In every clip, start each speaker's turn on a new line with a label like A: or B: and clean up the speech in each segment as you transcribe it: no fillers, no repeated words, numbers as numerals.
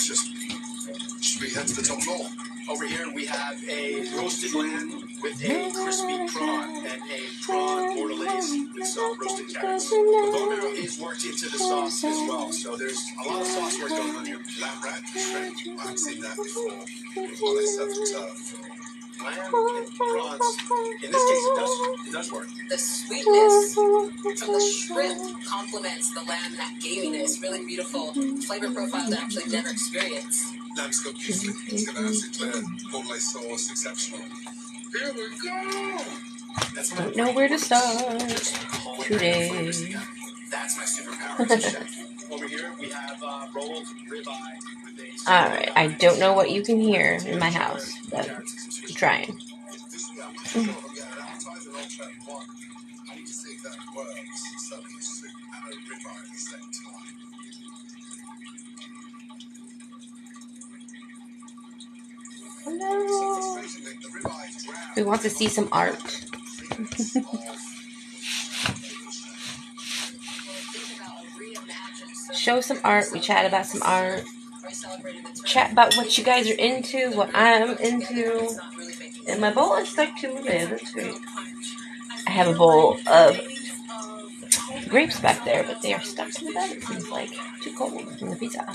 A: Should we head to the top floor? Over here we have a roasted lamb with a crispy prawn and a prawn bordelaise with some roasted carrots. The bone marrow is worked into the sauce as well, so there's a lot of sauce work going on here. Lamb wrap, strange. I haven't seen that before. Well, they serve turf. Lamb and prawns. In this case, it does work.
B: The sweetness from the shrimp complements the lamb, that gaminess. Really beautiful flavor profile that I actually never experienced.
A: Lamb's got beautifully. It's got an acid clear bordelaise sauce, exceptional. Here we go!
C: Don't know where to start today.
A: That's my superpower as a chef. Over here we have rolled ribeye with a...
C: Alright, I don't know what you can hear in my house, but I'm trying. Hello. We want to see some art. Show some art. We chat about some art. Chat about what you guys are into, what I'm into. And my bowl is stuck to it. That's great. I have a bowl of grapes back there, but they are stuck to the bed. It seems like too cold from the pizza.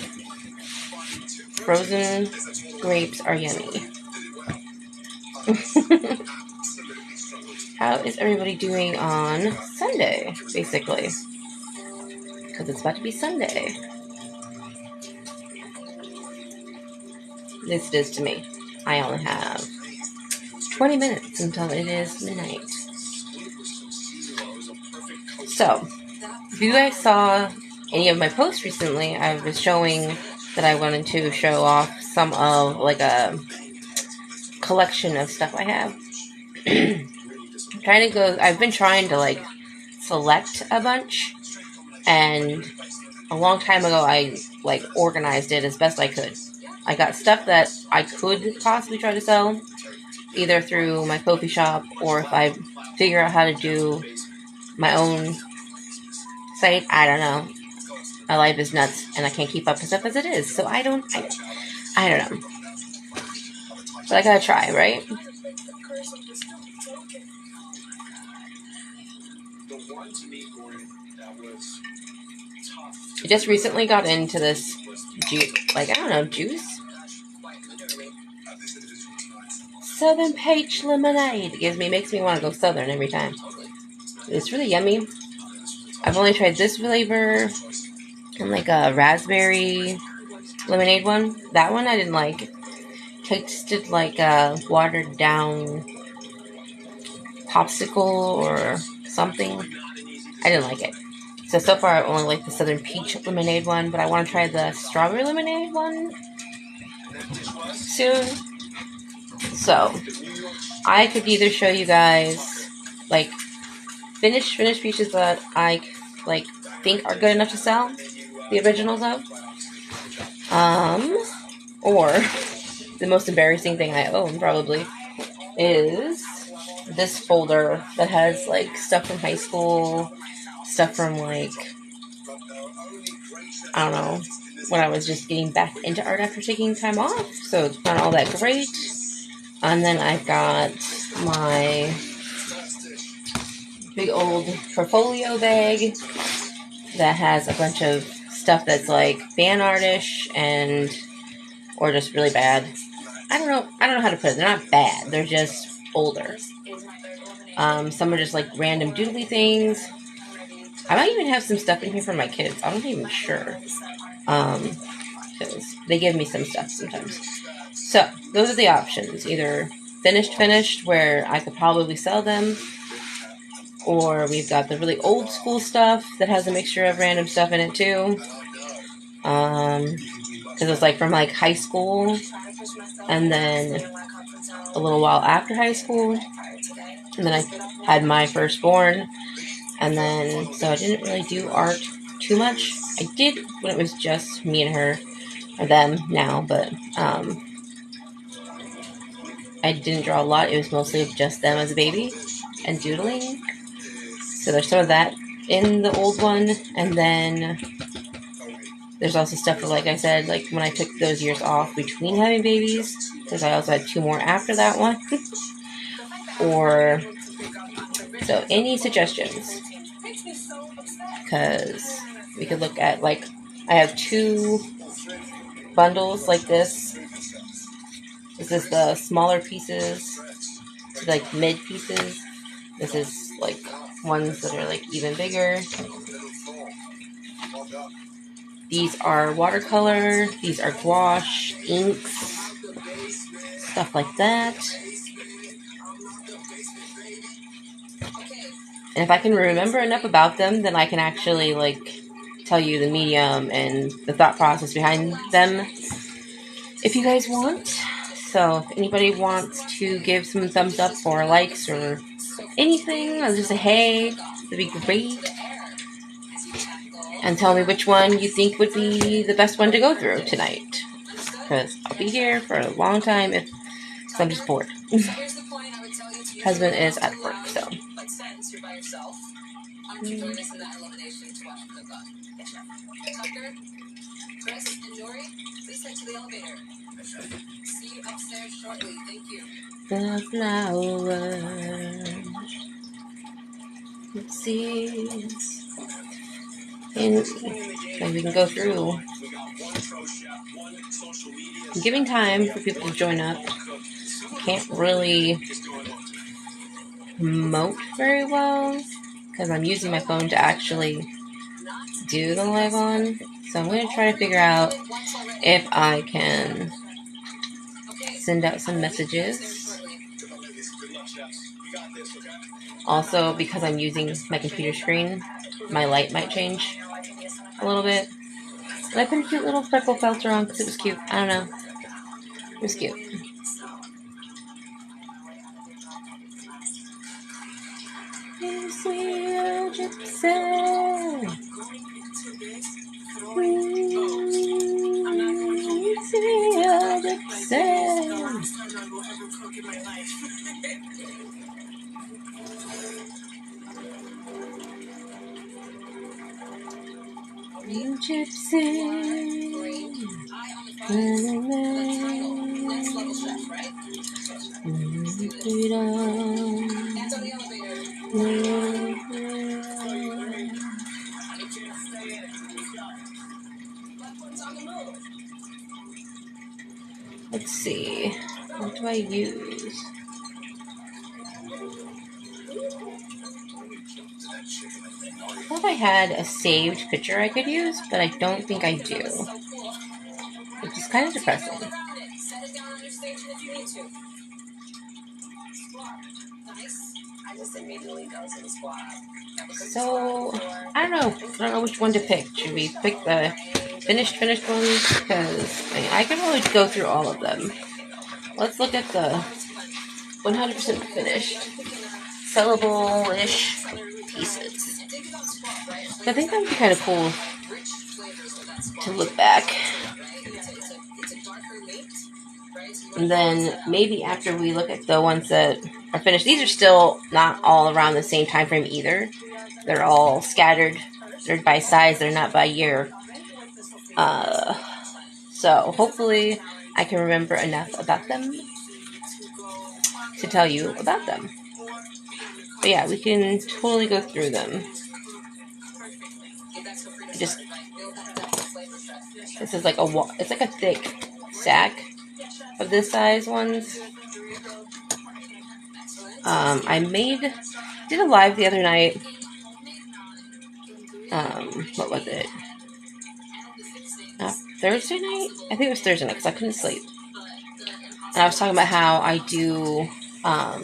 C: Frozen grapes are yummy. How is everybody doing on Sunday, basically? Because it's about to be Sunday. At least it is to me. I only have 20 minutes until it is midnight. So, if you guys saw any of my posts recently, I was showing that I wanted to show off some of, like, a collection of stuff I have. I've been trying to, like, select a bunch, and a long time ago I, like, organized it as best I could. I got stuff that I could possibly try to sell, either through my Ko-fi shop, or if I figure out how to do my own site. I don't know. My life is nuts, and I can't keep up with stuff as it is, so I don't know. But I gotta try, right? I just recently got into this juice. Southern Peach Lemonade. Makes me want to go Southern every time. It's really yummy. I've only tried this flavor and like a raspberry lemonade one. That one I didn't like. Tasted like a watered down popsicle or something. I didn't like it. So far I only like the Southern Peach Lemonade one, but I want to try the strawberry lemonade one soon. So I could either show you guys like finished pieces that I like think are good enough to sell, the originals of, or the most embarrassing thing I own probably is this folder that has like stuff from high school, stuff from like, I don't know, when I was just getting back into art after taking time off, so it's not all that great. And then I've got my big old portfolio bag that has a bunch of stuff that's like fan artish and or just really bad. I don't know how to put it. They're not bad. They're just older. Some are just like random doodly things. I might even have some stuff in here for my kids. I'm not even sure. Because they give me some stuff sometimes. So, those are the options. Either finished, where I could probably sell them. Or we've got the really old school stuff that has a mixture of random stuff in it too. Because it's like from like high school. And then a little while after high school. And then I had my firstborn. And then, so I didn't really do art too much. I did when it was just me and her, or them now, but I didn't draw a lot. It was mostly just them as a baby and doodling. So there's some of that in the old one. And then There's also stuff for, like I said, like when I took those years off between having babies, because I also had 2 more after that one. Or, so any suggestions? Because we could look at, like, I have 2 bundles like this. This is the smaller pieces to like mid pieces. This is like ones that are like even bigger. These are watercolor. These are gouache, inks, stuff like that. And if I can remember enough about them, then I can actually like tell you the medium and the thought process behind them if you guys want. So if anybody wants to give some thumbs up or likes or anything, or just say hey, that'd be great. And tell me which one you think would be the best one to go through tonight. Because I'll be here for a long time if I'm just bored. Husband is at work, so. The flowers. Let's see. And maybe we can go through. I'm giving time for people to join up. Can't really promote very well because I'm using my phone to actually do the live on. So I'm going to try to figure out if I can send out some messages. Also, because I'm using my computer screen, my light might change a little bit. And I put a cute little freckle filter on because it was cute. I don't know. It was cute. Gypsy. Let's see. What do I use? I thought I had a saved picture I could use, but I don't think I do. Which is kind of depressing. So, I don't know which one to pick. Should we pick the finished ones? Because I can really go through all of them. Let's look at the 100% finished, sellable-ish pieces. I think that would be kind of cool to look back. And then maybe after we look at the ones that are finished, these are still not all around the same time frame either. They're all scattered. They're by size. They're not by year. So hopefully I can remember enough about them to tell you about them. But yeah, we can totally go through them. This is like it's like a thick sack of this size ones. I did a live the other night. What was it? Thursday night? I think it was Thursday night because I couldn't sleep. And I was talking about how I do, I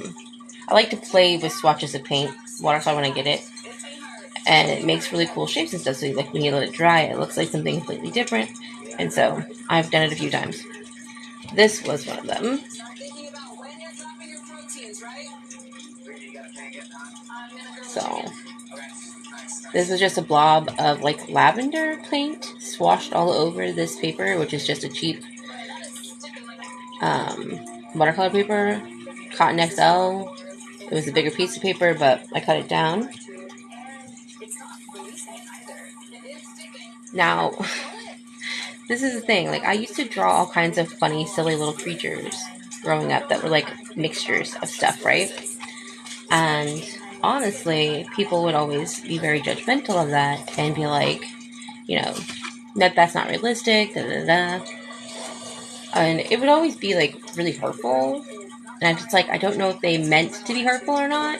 C: like to play with swatches of paint, watercolor when I get it. And it makes really cool shapes and stuff. So like when you let it dry, it looks like something completely different. And so I've done it a few times. This was one of them. So this was just a blob of like lavender paint swashed all over this paper, which is just a cheap watercolor paper, Cotton XL. It was a bigger piece of paper, but I cut it down. Now, this is the thing. Like, I used to draw all kinds of funny, silly little creatures growing up that were like mixtures of stuff, right? And honestly, people would always be very judgmental of that and be like, you know, that's not realistic, da da da. And it would always be like really hurtful. And I'm just like, I don't know if they meant to be hurtful or not,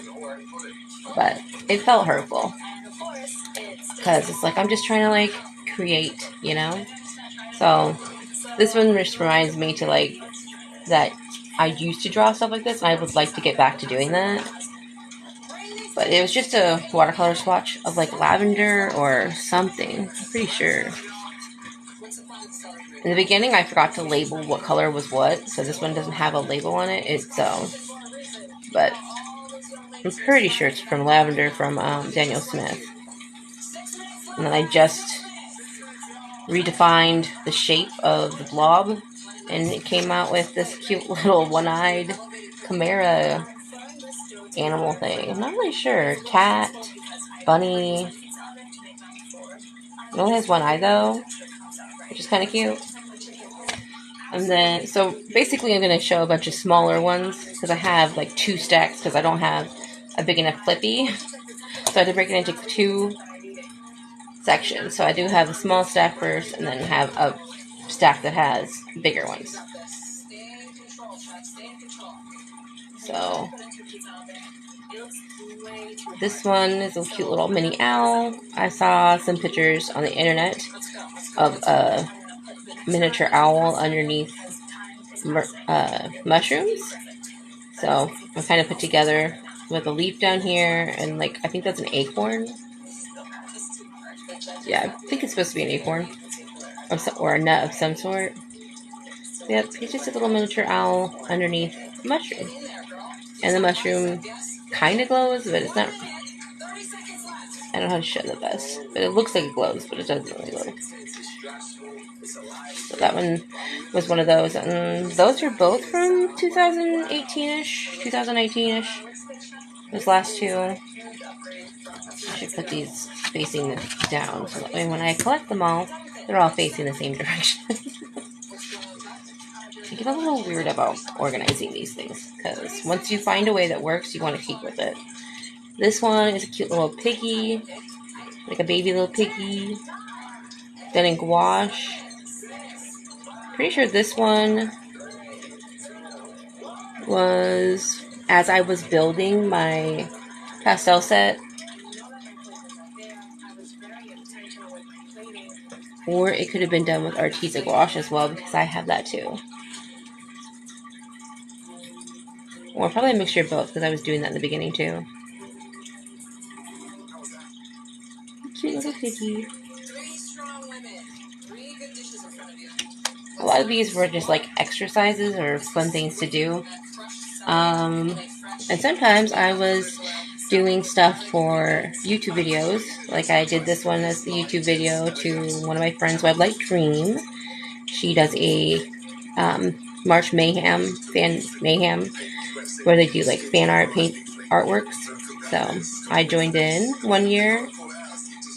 C: but it felt hurtful. Because it's like, I'm just trying to like create, you know? So this one just reminds me to like, that I used to draw stuff like this, and I would like to get back to doing that. But it was just a watercolor swatch of like lavender or something. I'm pretty sure. In the beginning, I forgot to label what color was what, so this one doesn't have a label on it. But I'm pretty sure it's from lavender from Daniel Smith. And then I just redefined the shape of the blob, and it came out with this cute little one-eyed chimera animal thing. I'm not really sure. Cat, bunny. It only has one eye though, which is kind of cute. And then, so basically I'm going to show a bunch of smaller ones, because I have like 2 stacks, because I don't have a big enough flippy. So I had to break it into 2 sections. So I do have a small stack first, and then have a stack that has bigger ones. So this one is a cute little mini owl. I saw some pictures on the internet of a miniature owl underneath mushrooms. So I kind of put together with a leaf down here, and like, I think that's an acorn. Yeah, I think it's supposed to be an acorn, or a nut of some sort. Yep, it's just a little miniature owl underneath a mushroom. And the mushroom kind of glows, but it's not. I don't know how to show the best, but it looks like it glows, but it doesn't really glow. So that one was one of those, and those are both from 2018-ish, 2019-ish. Those last 2. I should put these facing down, so that way when I collect them all, they're all facing the same direction. I get a little weird about organizing these things, because once you find a way that works, you want to keep with it. This one is a cute little piggy, like a baby little piggy, done in gouache. Pretty sure this one was as I was building my pastel set, or it could have been done with Arteza gouache as well, because I have that too. Or probably a mixture of both, because I was doing that in the beginning too. Cute little piggy. A lot of these were just like exercises or fun things to do. And sometimes I was doing stuff for YouTube videos. Like I did this one as the YouTube video to one of my friends who I'd like Dream. She does a March Mayhem, fan Mayhem, where they do like fan art, paint artworks. So I joined in one year.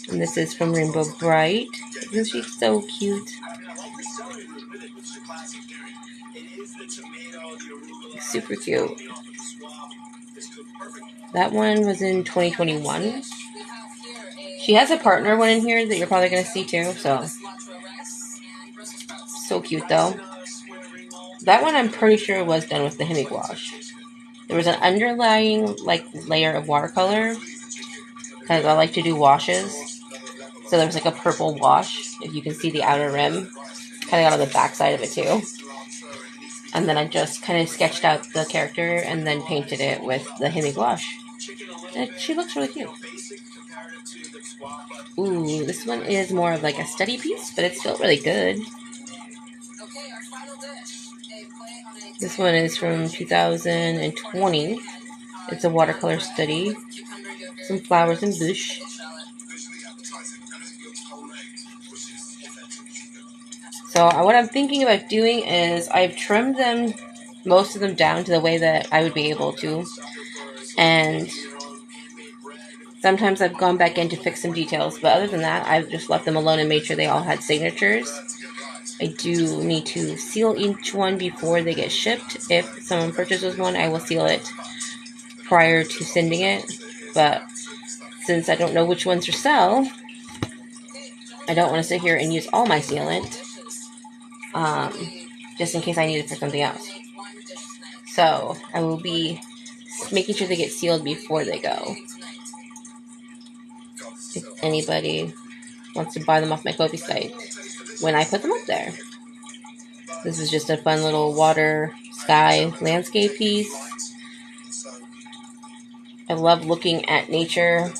C: And this is from Rainbow Bright. Isn't she so cute? Super cute. That one was in 2021. She has a partner one in here that you're probably going to see too. So cute though. That one I'm pretty sure was done with the hemi gouache. There was an underlying like layer of watercolor, because I like to do washes. So there was like a purple wash, if you can see the outer rim. Kind of got on the back side of it too. And then I just kind of sketched out the character and then painted it with the hemi gouache. And she looks really cute. Ooh, this one is more of like a study piece, but it's still really good. This one is from 2020. It's a watercolor study. Some flowers and bush. So what I'm thinking about doing is I've trimmed them, most of them down to the way that I would be able to. And sometimes I've gone back in to fix some details. But other than that, I've just left them alone and made sure they all had signatures. I do need to seal each one before they get shipped. If someone purchases one, I will seal it prior to sending it. But since I don't know which ones to sell, I don't want to sit here and use all my sealant, just in case I need it for something else. So I will be making sure they get sealed before they go. If anybody wants to buy them off my Ko-fi site when I put them up there. This is just a fun little water sky landscape piece. I love looking at nature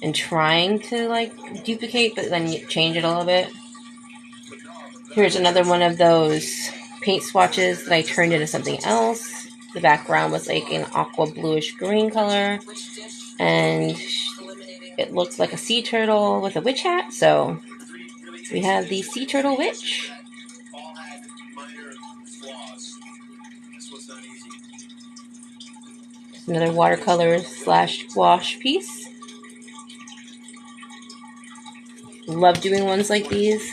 C: and trying to like duplicate, but then you change it a little bit. Here's another one of those paint swatches that I turned into something else. The background was like an aqua bluish green color, and it looked like a sea turtle with a witch hat. So we have the sea turtle witch. Another watercolor / wash piece. Love doing ones like these.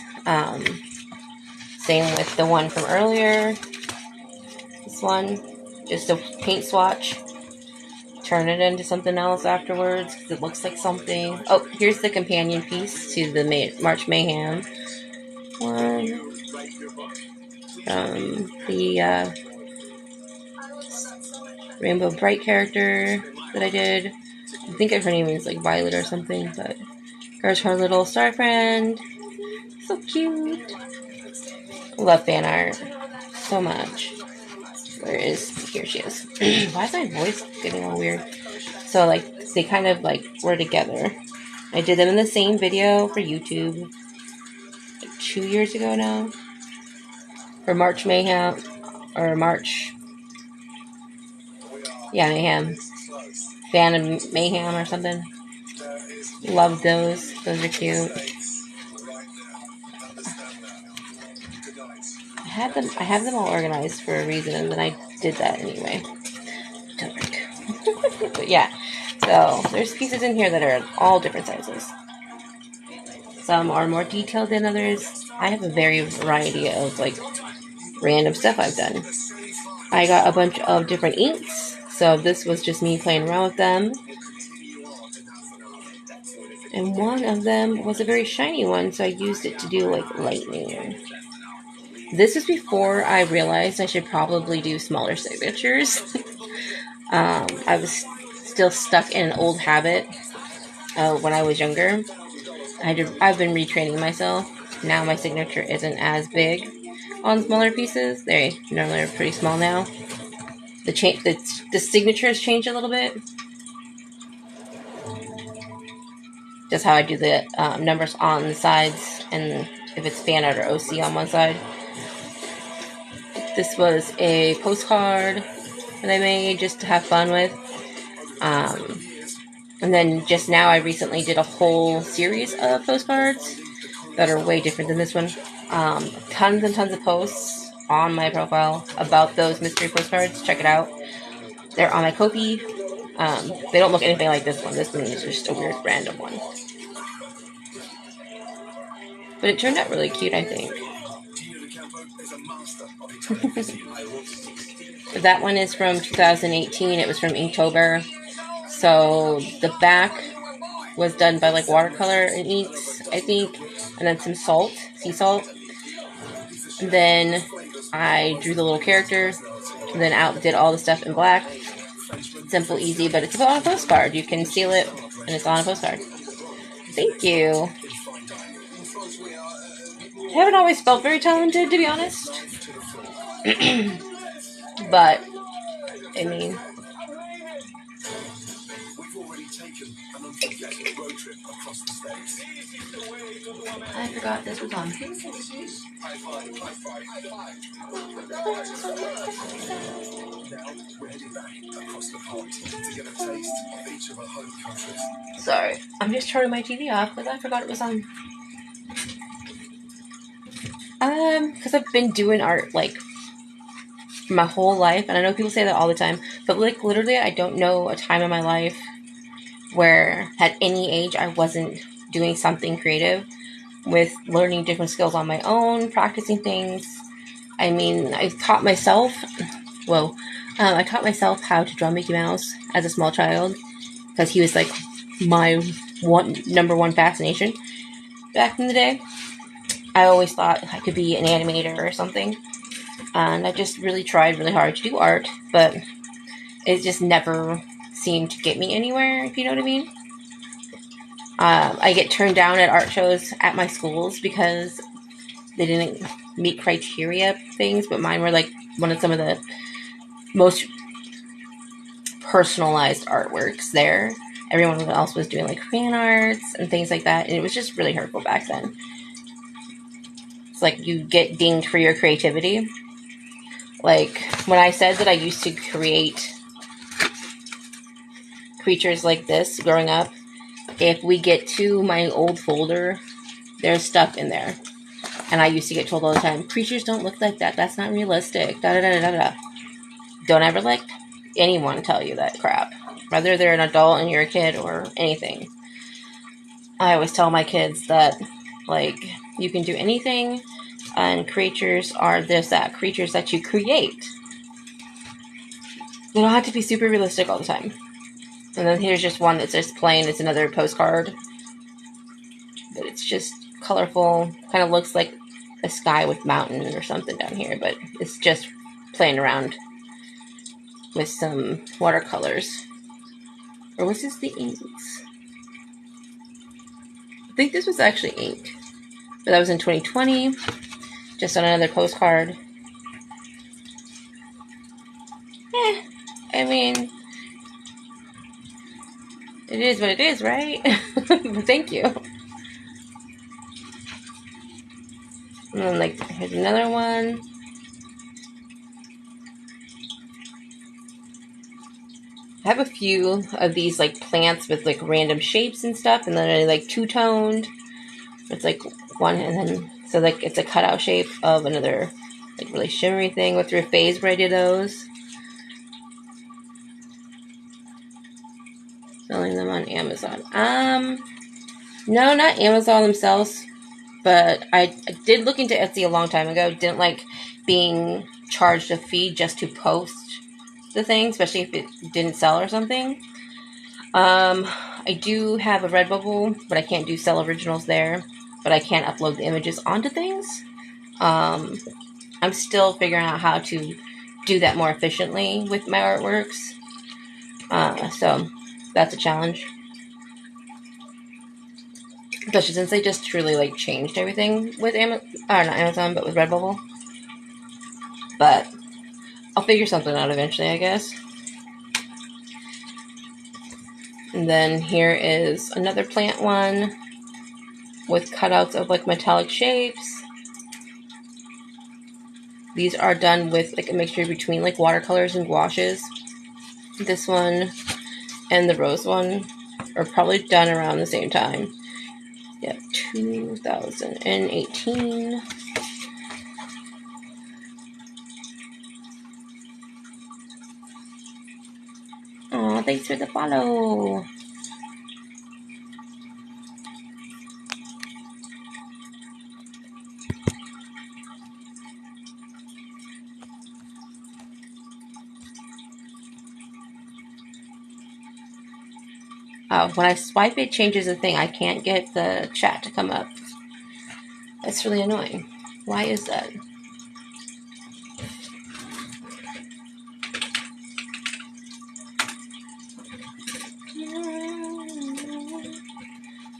C: Same with the one from earlier. This one, just a paint swatch. Turn it into something else afterwards because it looks like something. Oh, here's the companion piece to the March Mayhem one. The Rainbow Bright character that I did. I think her name is like Violet or something, but here's her little star friend. So cute. Love fan art so much. Here she is. Why is my voice getting all weird? So like they kind of like were together. I did them in the same video for YouTube like 2 years ago now. For March Mayhem or March. Yeah, Mayhem. Fan of Mayhem or something. Love those. Those are cute. I have them all organized for a reason, and then I did that anyway. But yeah, so there's pieces in here that are all different sizes. Some are more detailed than others. I have a variety of like random stuff I've done. I got a bunch of different inks, so this was just me playing around with them. And one of them was a very shiny one, so I used it to do like lightning. This was before I realized I should probably do smaller signatures. I was still stuck in an old habit when I was younger. I've been retraining myself. Now my signature isn't as big on smaller pieces. They normally are pretty small now. The signatures change a little bit. Just how I do the numbers on the sides, and if it's fan art or OC on one side. This was a postcard that I made just to have fun with. And then just now I recently did a whole series of postcards that are way different than this one. Tons and tons of posts on my profile about those mystery postcards. Check it out. They're on my Ko-fi. They don't look anything like this one. This one is just a weird random one. But it turned out really cute, I think. That one is from 2018. It was from Inktober. So the back was done by like watercolor and inks, I think, and then some salt, sea salt. And then I drew the little character, and then did all the stuff in black. Simple, easy, but it's on a postcard. You can seal it, and it's on a postcard. Thank you. I haven't always felt very talented, to be honest. But, I mean, I forgot this was on. Sorry, I'm just turning my TV off because I forgot it was on. Because I've been doing art like my whole life, and I know people say that all the time, but like literally I don't know a time in my life where at any age I wasn't doing something creative. with learning different skills on my own, practicing things. I mean, I taught myself how to draw Mickey Mouse as a small child because he was like my number one fascination back in the day. I always thought I could be an animator or something, and I just really tried really hard to do art, but it just never seemed to get me anywhere, if you know what I mean. I get turned down at art shows at my schools because they didn't meet criteria things, but mine were like some of the most personalized artworks there. Everyone else was doing like fan arts and things like that, and it was just really hurtful back then. It's like you get dinged for your creativity. Like when I said that I used to create creatures like this growing up, if we get to my old folder, there's stuff in there. And I used to get told all the time, creatures don't look like that. That's not realistic. Da da da da da. Don't ever let anyone tell you that crap. Whether they're an adult and you're a kid or anything. I always tell my kids that, like, you can do anything, and creatures are that. Creatures that you create. They don't have to be super realistic all the time. And then here's just one that's just plain. It's another postcard. But it's just colorful. Kind of looks like a sky with mountain or something down here. But it's just playing around with some watercolors. Or was this the inks? I think this was actually ink. But that was in 2020. Just on another postcard. I mean, it is what it is, right? Thank you. And then, like, here's another one. I have a few of these, like, plants with, like, random shapes and stuff, and then they're, like, two-toned. It's, like, one, and then, so, like, it's a cutout shape of another, like, really shimmery thing with your phase where I did those. Selling them on Amazon. No, not Amazon themselves, but I did look into Etsy a long time ago. Didn't like being charged a fee just to post the thing, especially if it didn't sell or something. I do have a Redbubble, but I can't sell originals there, but I can upload the images onto things. I'm still figuring out how to do that more efficiently with my artworks. So that's a challenge. Especially since they just truly like changed everything with not Amazon, but with Redbubble. But I'll figure something out eventually, I guess. And then here is another plant one with cutouts of like metallic shapes. These are done with like a mixture between like watercolors and gouaches. This one and the rose one are probably done around the same time. Yeah, 2018. Oh, thanks for the follow. When I swipe, it changes the thing. I can't get the chat to come up. That's really annoying. Why is that?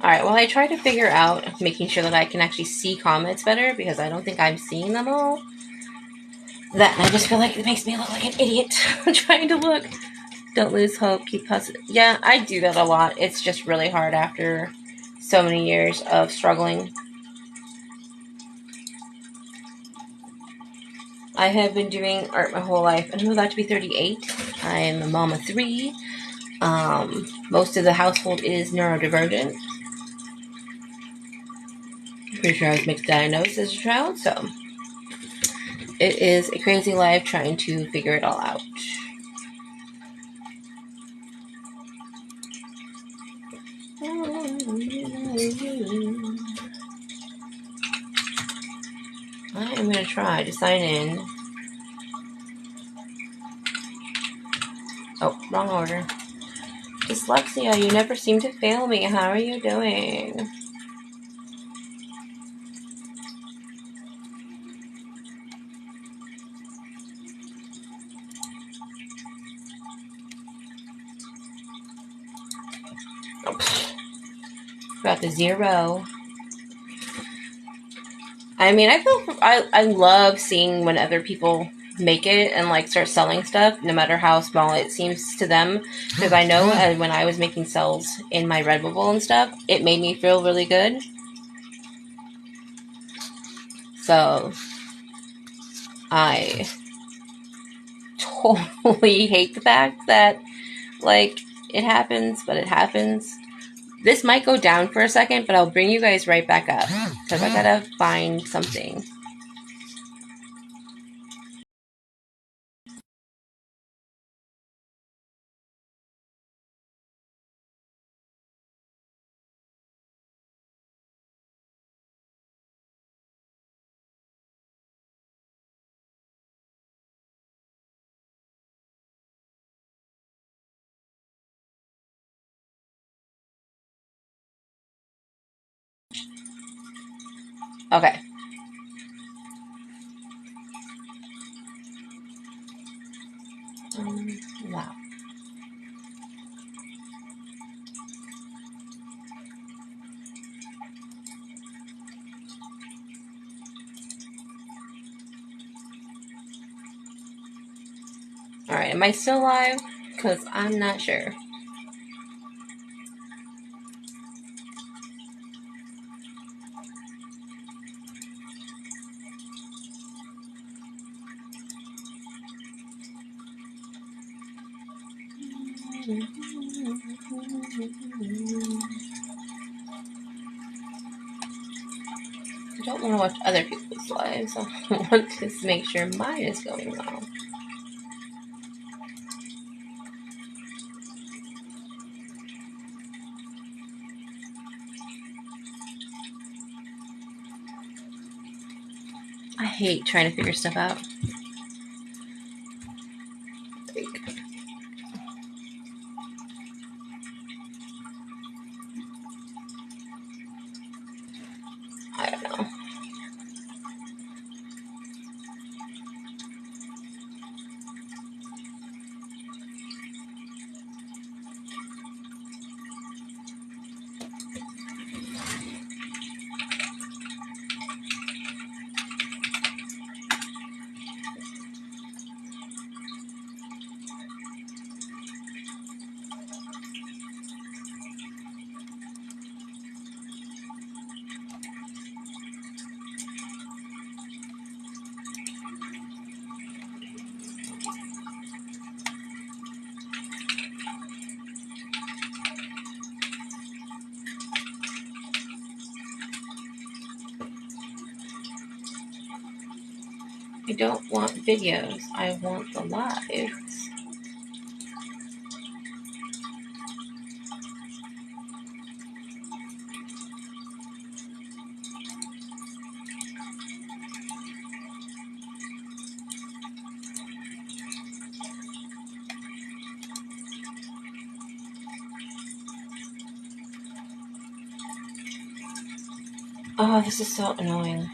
C: Alright, well, I try to figure out making sure that I can actually see comments better because I don't think I'm seeing them all. That, and I just feel like it makes me look like an idiot trying to look. Don't lose hope, keep positive. Yeah, I do that a lot. It's just really hard after so many years of struggling. I have been doing art my whole life, and I'm about to be 38. I'm a mom of 3. Most of the household is neurodivergent. Pretty sure I was misdiagnosed as a child, so it is a crazy life trying to figure it all out. I'm gonna try to sign in. Oh, wrong order. Dyslexia, you never seem to fail me. How are you doing? Oh, got the 0. I mean, I love seeing when other people make it and like start selling stuff, no matter how small it seems to them. Because I know when I was making sells in my Redbubble and stuff, it made me feel really good. So I totally hate the fact that like it happens, but it happens. This might go down for a second, but I'll bring you guys right back up because I gotta find something. Okay. Wow. Alright, am I still live? Because I'm not sure. I don't want to watch other people's lives. I want to make sure mine is going well. I hate trying to figure stuff out. I don't know. I don't want videos. I want the lives. Oh, this is so annoying.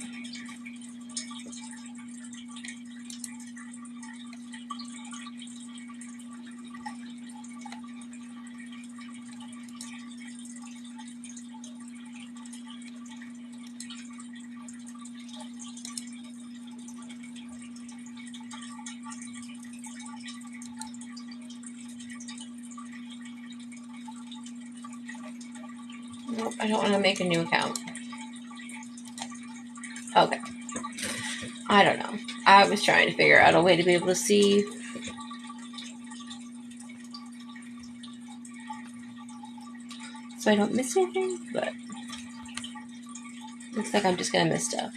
C: Nope, I don't want to make a new account. Okay. I don't know. I was trying to figure out a way to be able to see. So I don't miss anything, but looks like I'm just gonna miss stuff.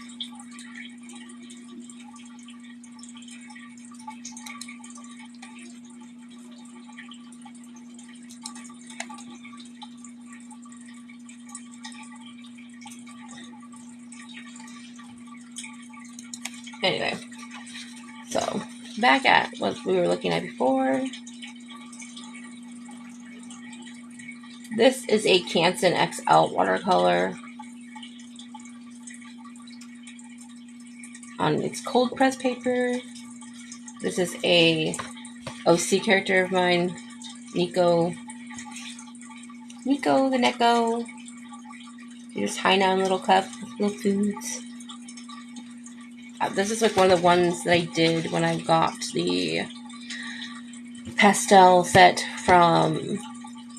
C: Anyway, so back at what we were looking at before. This is a Canson XL watercolor. On its cold press paper. This is a OC character of mine, Nico the Neko. You just high down little cup with little foods. This is like one of the ones that I did when I got the pastel set from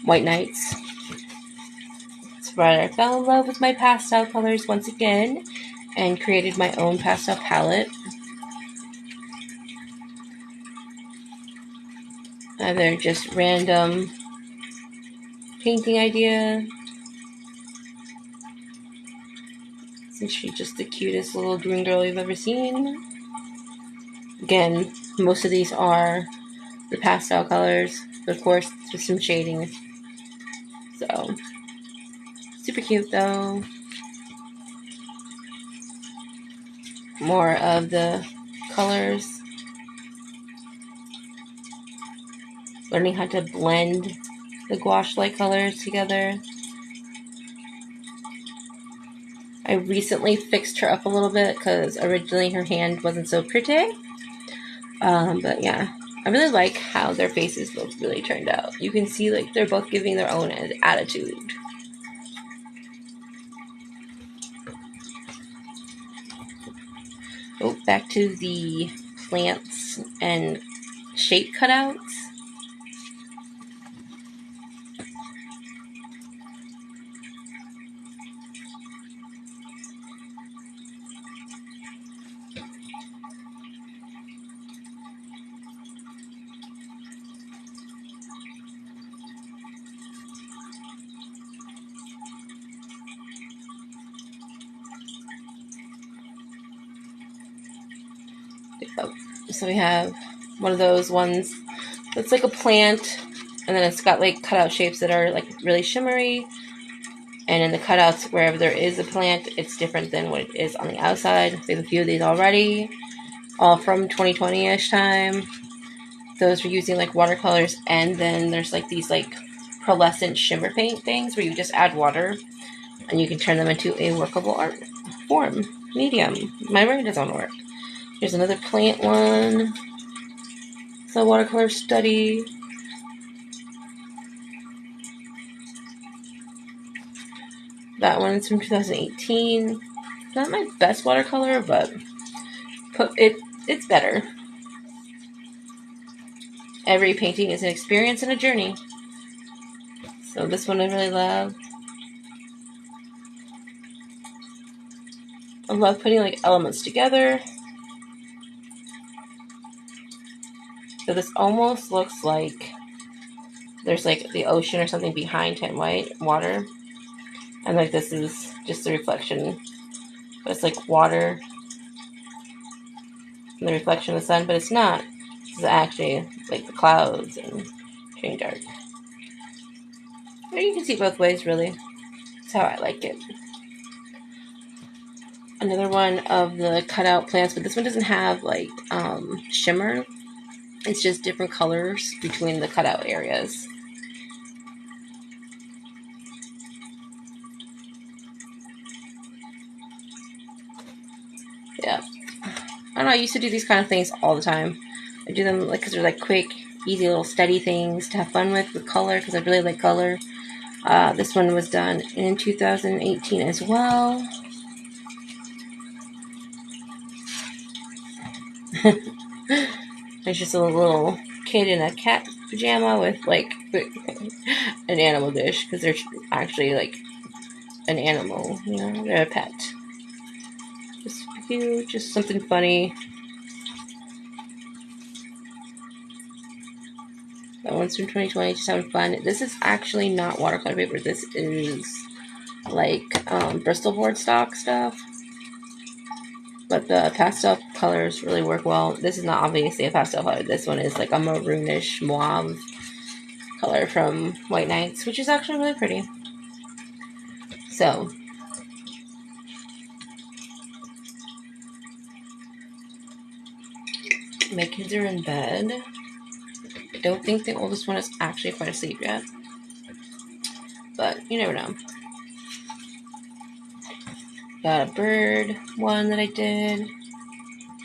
C: White Knights. That's where I fell in love with my pastel colors once again and created my own pastel palette. They're just random painting idea. Isn't she just the cutest little green girl you've ever seen? Again, most of these are the pastel colors, but of course, just some shading. So, super cute though. More of the colors. Learning how to blend the gouache light colors together. I recently fixed her up a little bit because originally her hand wasn't so pretty. But yeah, I really like how their faces both really turned out. You can see like they're both giving their own attitude. Oh, back to the plants and shape cutouts. So we have one of those ones that's like a plant, and then it's got like cutout shapes that are like really shimmery. And in the cutouts, wherever there is a plant, it's different than what it is on the outside. We have a few of these already, all from 2020-ish time. Those were using like watercolors, and then there's like these like pearlescent shimmer paint things where you just add water, and you can turn them into a workable art form, medium. My brain doesn't work. Here's another plant one. It's a watercolor study. That one's from 2018. Not my best watercolor, but it's better. Every painting is an experience and a journey. So this one I really love. I love putting like elements together. So this almost looks like there's like the ocean or something behind him, right? Water. And like this is just the reflection. But it's like water and the reflection of the sun, but it's not. This is actually like the clouds and getting dark. Or you can see both ways, really. That's how I like it. Another one of the cutout plants, but this one doesn't have like shimmer. It's just different colors between the cutout areas. Yeah. I don't know, I used to do these kind of things all the time. I do them like because they're like quick, easy little steady things to have fun with color, because I really like color. This one was done in 2018 as well. There's just a little kid in a cat pajama with like an animal dish, because they're actually like an animal, you know, they're a pet. Just cute, just something funny. That one's from 2020, just having fun. This is actually not watercolor paper. This is like Bristol board stock stuff. But the pastel colors really work well. This is not obviously a pastel color. This one is like a maroonish mauve color from White Knights, which is actually really pretty. So My kids are in bed. I don't think the oldest one is actually quite asleep yet. But you never know. Got a bird one that I did.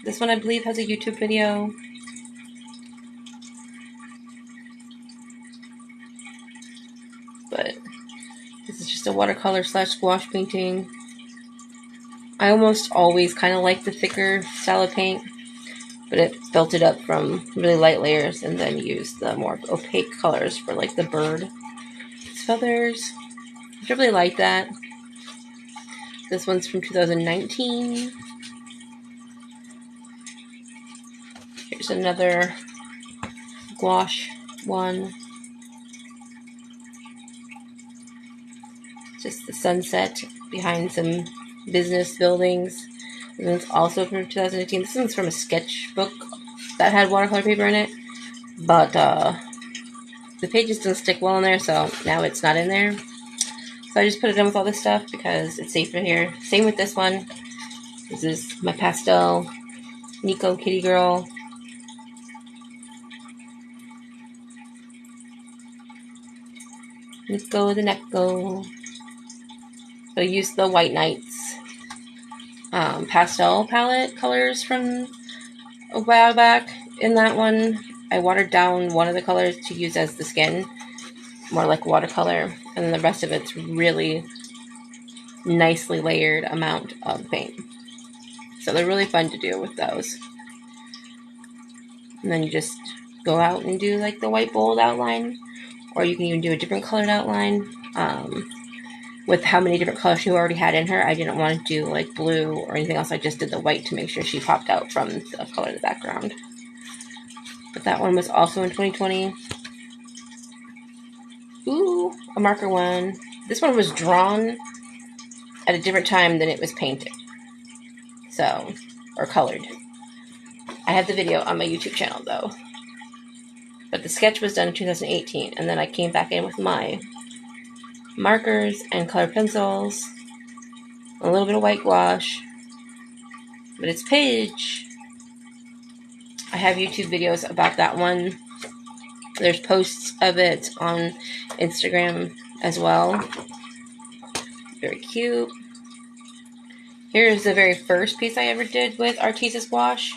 C: This one I believe has a YouTube video. But this is just a watercolor / squash painting. I almost always kind of like the thicker style of paint, but it built it up from really light layers and then used the more opaque colors for like the bird's feathers. I really like that. This one's from 2019. Here's another gouache one. Just the sunset behind some business buildings. And it's also from 2018. This one's from a sketchbook that had watercolor paper in it. But the pages didn't stick well in there, so now it's not in there. So I just put it in with all this stuff because it's safer here. Same with this one. This is my pastel Nico kitty girl. Nico the Neko. So I used the White Nights pastel palette colors from a while back. In that one, I watered down one of the colors to use as the skin, more like watercolor, and then the rest of it's really nicely layered amount of paint. So they're really fun to do with those. And then you just go out and do like the white bold outline, or you can even do a different colored outline. With how many different colors she already had in her, I didn't want to do like blue or anything else. I just did the white to make sure she popped out from the color in the background. But that one was also in 2020. Ooh, a marker one. This one was drawn at a different time than it was painted. So, or colored. I have the video on my YouTube channel though. But the sketch was done in 2018, and then I came back in with my markers and colored pencils, a little bit of white gouache. But it's Page. I have YouTube videos about that one. There's posts of it on Instagram as well. Very cute. Here's the very first piece I ever did with Artesia's gouache.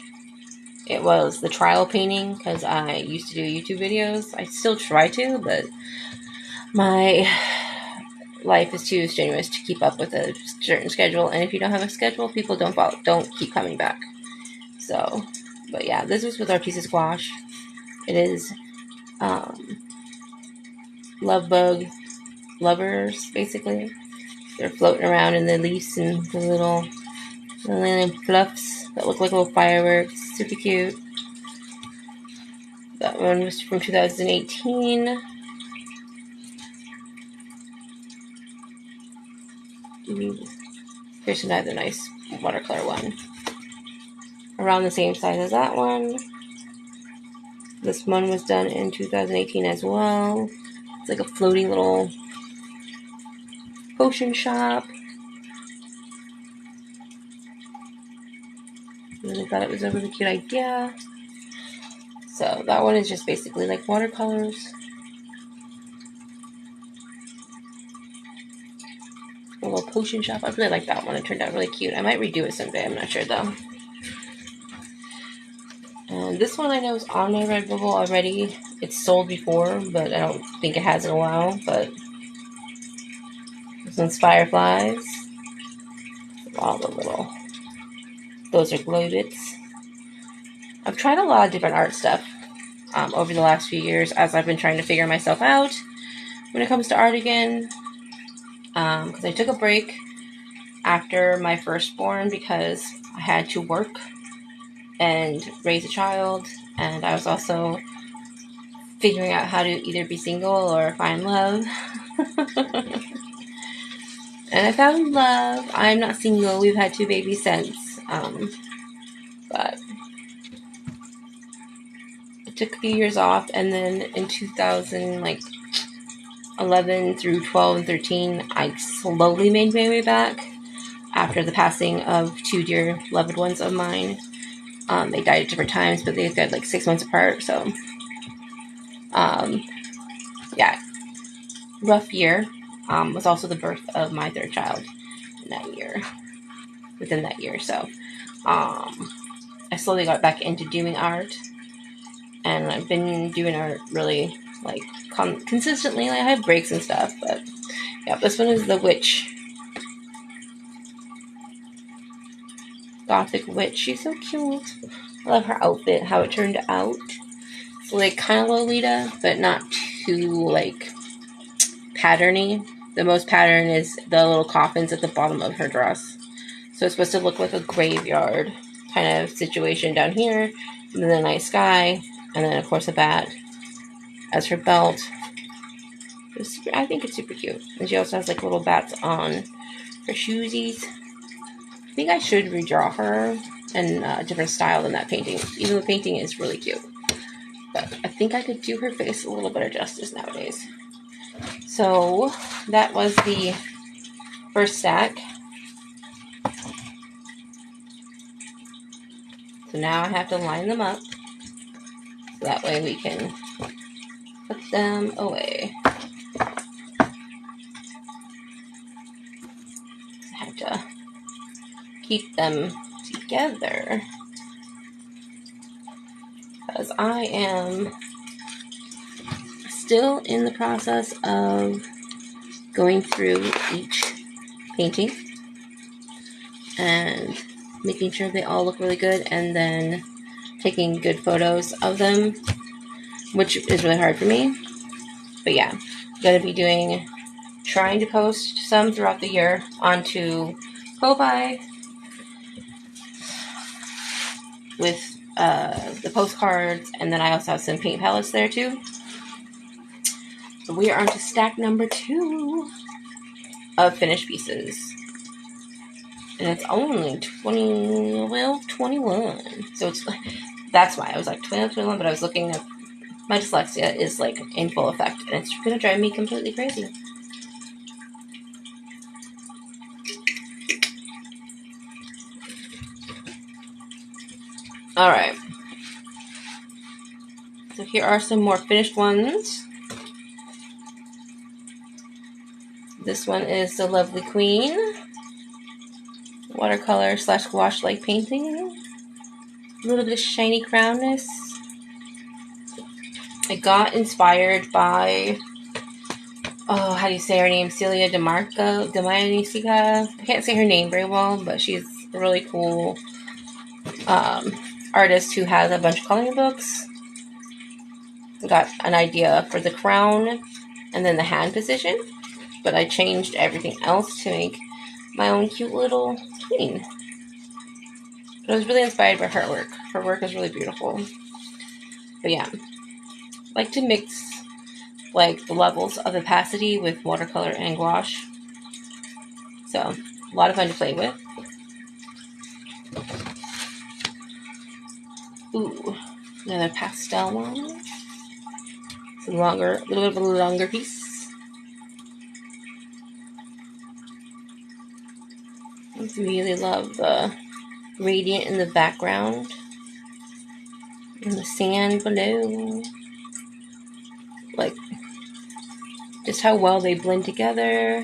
C: It was the trial painting because I used to do YouTube videos. I still try to, but my life is too strenuous to keep up with a certain schedule. And if you don't have a schedule, people don't keep coming back. So, but yeah, this was with Artesia's gouache. It is love bug lovers, basically. They're floating around in the leaves and the little fluffs that look like little fireworks. Super cute. That one was from 2018. Here's another nice watercolor one. Around the same size as that one. This one was done in 2018 as well. It's like a floating little potion shop. And I thought it was a really cute idea. So that one is just basically like watercolors. A little potion shop. I really like that one. It turned out really cute. I might redo it someday. I'm not sure though. And this one I know is on my Redbubble already. It's sold before, but I don't think it has in a while. But this one's Fireflies. All the little... Those are glow bits. I've tried a lot of different art stuff over the last few years as I've been trying to figure myself out when it comes to art again. Because I took a break after my firstborn because I had to work and raise a child, and I was also figuring out how to either be single or find love. And I found love. I'm not single. We've had 2 babies since. But it took a few years off, and then in 2011 through 12 and 13, I slowly made my way back after the passing of 2 dear loved ones of mine. They died at different times, but they died like 6 months apart. So, yeah, rough year. Was also the birth of my third child in that year. Within that year, so I slowly got back into doing art, and I've been doing art really like consistently. Like, I have breaks and stuff, but yeah, this one is the witch. Gothic witch. She's so cute. I love her outfit, how it turned out. So like kind of Lolita, but not too like patterny. The most pattern is the little coffins at the bottom of her dress. So it's supposed to look like a graveyard kind of situation down here, and then a night sky, and then of course a bat as her belt. I think it's super cute. And she also has like little bats on her shoesies. I think I should redraw her in a different style than that painting. Even though the painting is really cute. But I think I could do her face a little better justice nowadays. So that was the first stack. So now I have to line them up. So that way we can put them away. I have to keep them together because I am still in the process of going through each painting and making sure they all look really good, and then taking good photos of them, which is really hard for me. But yeah, I'm going to be trying to post some throughout the year onto Ko-Fi with the postcards, and then I also have some paint palettes there too. So we are on to stack number 2 of finished pieces. And it's only 21. So that's why I was like 21, but I was looking at my dyslexia is like in full effect, and it's going to drive me completely crazy. Alright. So here are some more finished ones. This one is the Lovely Queen. Watercolor / gouache-like painting. A little bit of shiny crownness. I got inspired by, how do you say her name? Celia Demanica. I can't say her name very well, but she's a really cool artist who has a bunch of coloring books. Got an idea for the crown and then the hand position, but I changed everything else to make my own cute little queen. But I was really inspired by her work. Her work is really beautiful. But yeah, I like to mix like the levels of opacity with watercolor and gouache. So a lot of fun to play with. Ooh, another pastel one. It's a little bit of a longer piece. I really love the gradient in the background and the sand below. Like, just how well they blend together.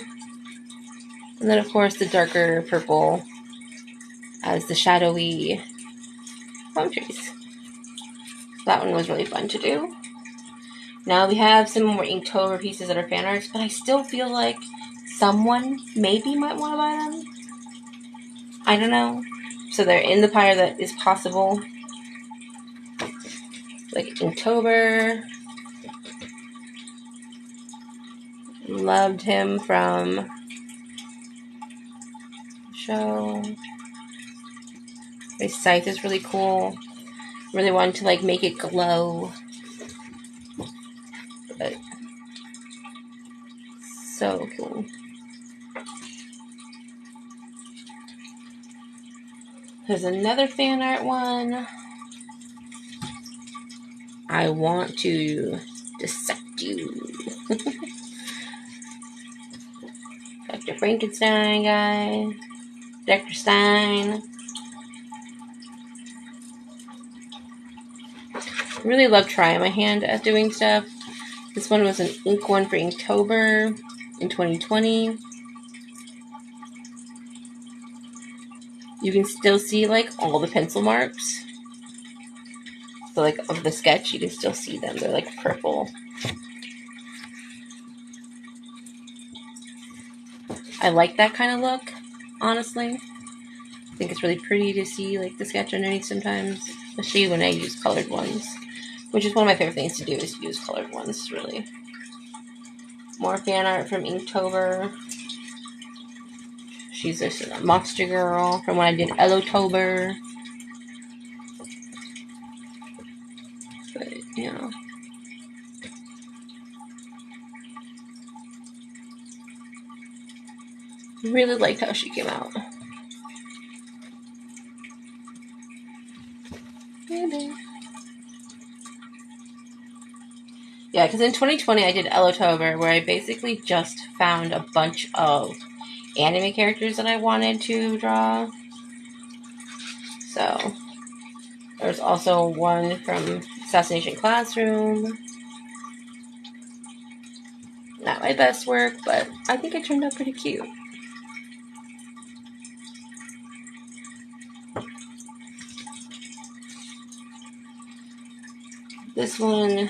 C: And then, of course, the darker purple as the shadowy palm trees. That one was really fun to do. Now we have some more Inktober pieces that are fan arts, but I still feel like someone maybe might want to buy them. I don't know. So they're in the pile that is possible. Like Inktober. Loved him from show. His scythe is really cool. Really wanted to like make it glow. But so cool. There's another fan art one. I want to dissect you. Dr. Frankenstein guy. Dr. Stein. really love trying my hand at doing stuff. This one was an ink one for Inktober in 2020. You can still see like all the pencil marks. So like of the sketch, you can still see them. They're like purple. I like that kind of look, honestly. I think it's really pretty to see like the sketch underneath sometimes, especially when I use colored ones, which is one of my favorite things to do, is use colored ones, really. More fan art from Inktober. She's this monster girl from when I did Elotober. But, yeah. Really liked how she came out. Yeah, because in 2020 I did Elotober, where I basically just found a bunch of anime characters that I wanted to draw. So, there's also one from Assassination Classroom. Not my best work, but I think it turned out pretty cute. This one,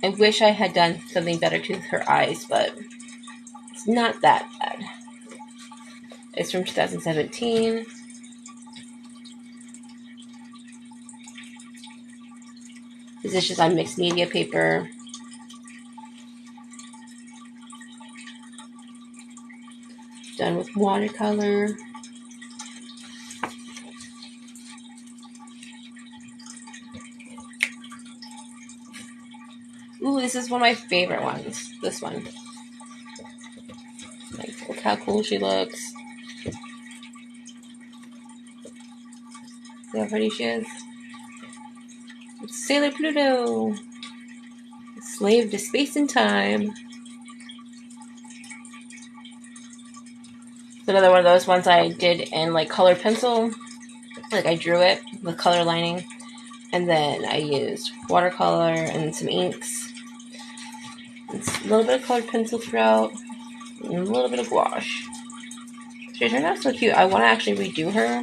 C: I wish I had done something better to her eyes, but it's not that bad. It's from 2017. This is just on mixed media paper. Done with watercolor. Ooh, this is one of my favorite ones. This one. Like, look how cool she looks. See how pretty she is? It's Sailor Pluto. Slave to space and time. It's another one of those ones I did in like colored pencil. Like I drew it with color lining. And then I used watercolor and some inks. It's a little bit of colored pencil throughout, and a little bit of gouache. She turned out so cute. I want to actually redo her.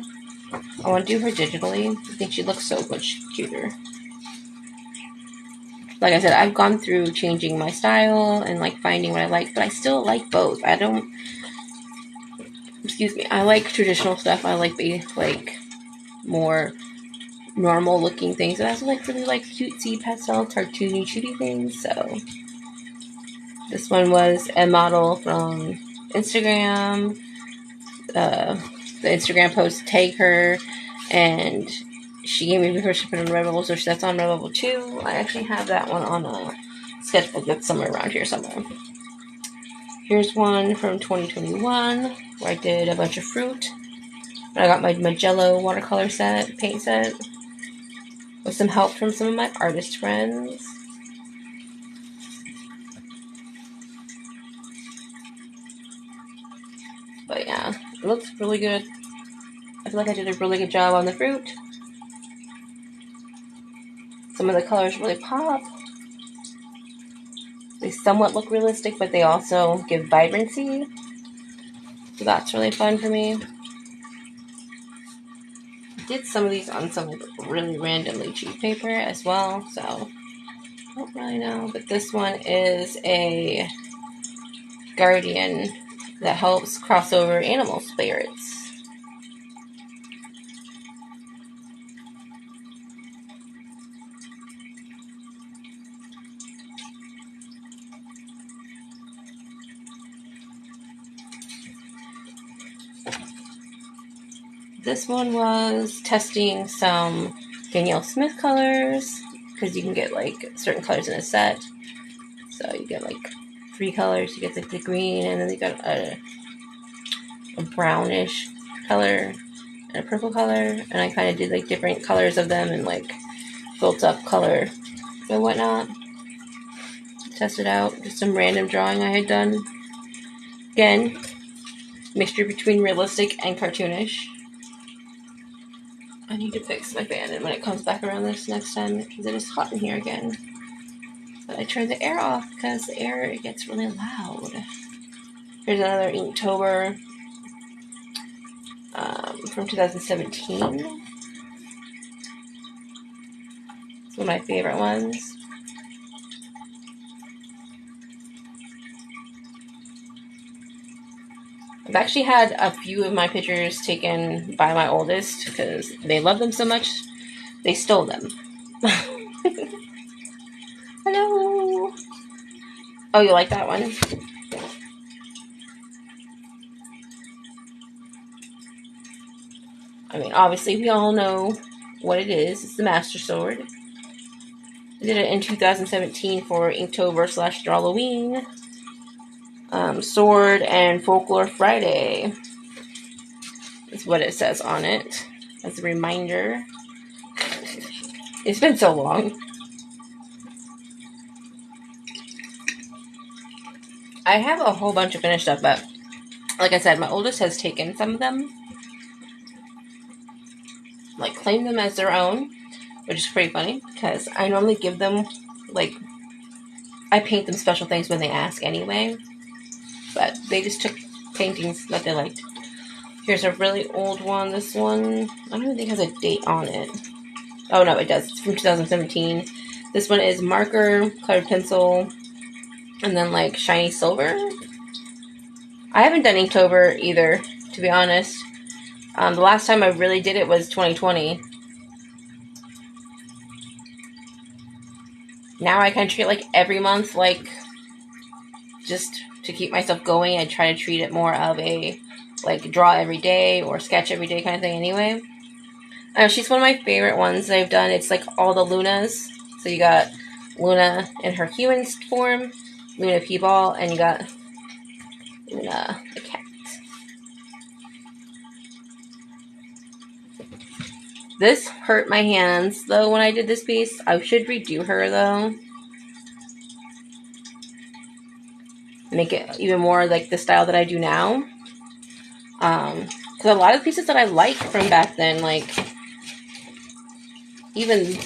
C: I want to do her digitally. I think she looks so much cuter. Like I said, I've gone through changing my style and like finding what I like, but I still like both. I like traditional stuff. I like more normal looking things. And I also really like cutesy pastel cartoony shooty things. So this one was a model from Instagram. The Instagram post tagged her, and she gave me permission to put on Redbubble, so that's on Redbubble too. I actually have that one on a sketchbook that's somewhere around here somewhere. Here's one from 2021 where I did a bunch of fruit. I got my Magello watercolor paint set, with some help from some of my artist friends. But yeah, it looks really good. I feel like I did a really good job on the fruit. Some of the colors really pop. They somewhat look realistic, but they also give vibrancy. So that's really fun for me. I did some of these on some really randomly cheap paper as well, so I don't really know. But this one is a guardian that helps cross over animal spirits. This one was testing some Danielle Smith colors, because you can get like certain colors in a set. So you get like 3 colors. You get like the green, and then you got a brownish color and a purple color. And I kind of did like different colors of them and like built up color and whatnot. Tested out just some random drawing I had done. Again, mixture between realistic and cartoonish. I need to fix my fan and when it comes back around this next time because it is hot in here again. But I turned the air off because the air it gets really loud. Here's another Inktober from 2017. It's one of my favorite ones. I've actually had a few of my pictures taken by my oldest because they love them so much, they stole them. Hello! Oh, you like that one? I mean, obviously, we all know what it is. It's the Master Sword. I did it in 2017 for Inktober/Drawloween. Sword and Folklore Friday is what it says on it as a reminder. It's been so long. I have a whole bunch of finished stuff, but like I said, my oldest has taken some of them, like claimed them as their own, which is pretty funny because I normally give them, like, I paint them special things when they ask anyway, but they just took paintings that they liked. Here's a really old one. This one, I don't even think has a date on it. Oh no, it does. It's from 2017. This one is marker, colored pencil, and then like shiny silver. I haven't done Inktober either, to be honest. The last time I really did it was 2020. Now I kind of treat like every month, like just to keep myself going. I try to treat it more of a like draw every day or sketch every day kind of thing anyway. She's one of my favorite ones that I've done. It's like all the Lunas. So you got Luna in her human form, Luna P-Ball, and you got Luna the cat. This hurt my hands, though, when I did this piece. I should redo her, though. Make it even more like the style that I do now. Because a lot of pieces that I like from back then, like, even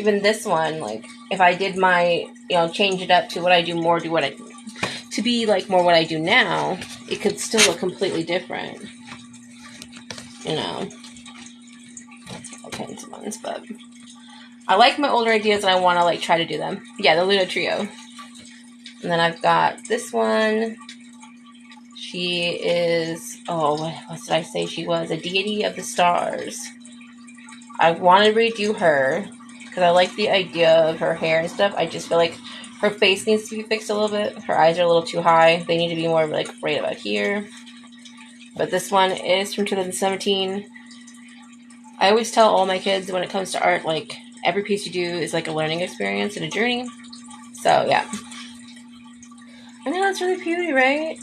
C: this one, like, if I did my, change it up to what I do more, to be like more what I do now, it could still look completely different. All kinds of ones, but I like my older ideas and I want to like try to do them. Yeah, the Luna Trio. And then I've got this one. She is, what did I say she was? A deity of the stars. I want to redo her because I like the idea of her hair and stuff. I just feel like her face needs to be fixed a little bit. Her eyes are a little too high. They need to be more like right about here. But this one is from 2017. I always tell all my kids when it comes to art, like, every piece you do is like a learning experience and a journey. So, yeah. I know, that's really pretty, right?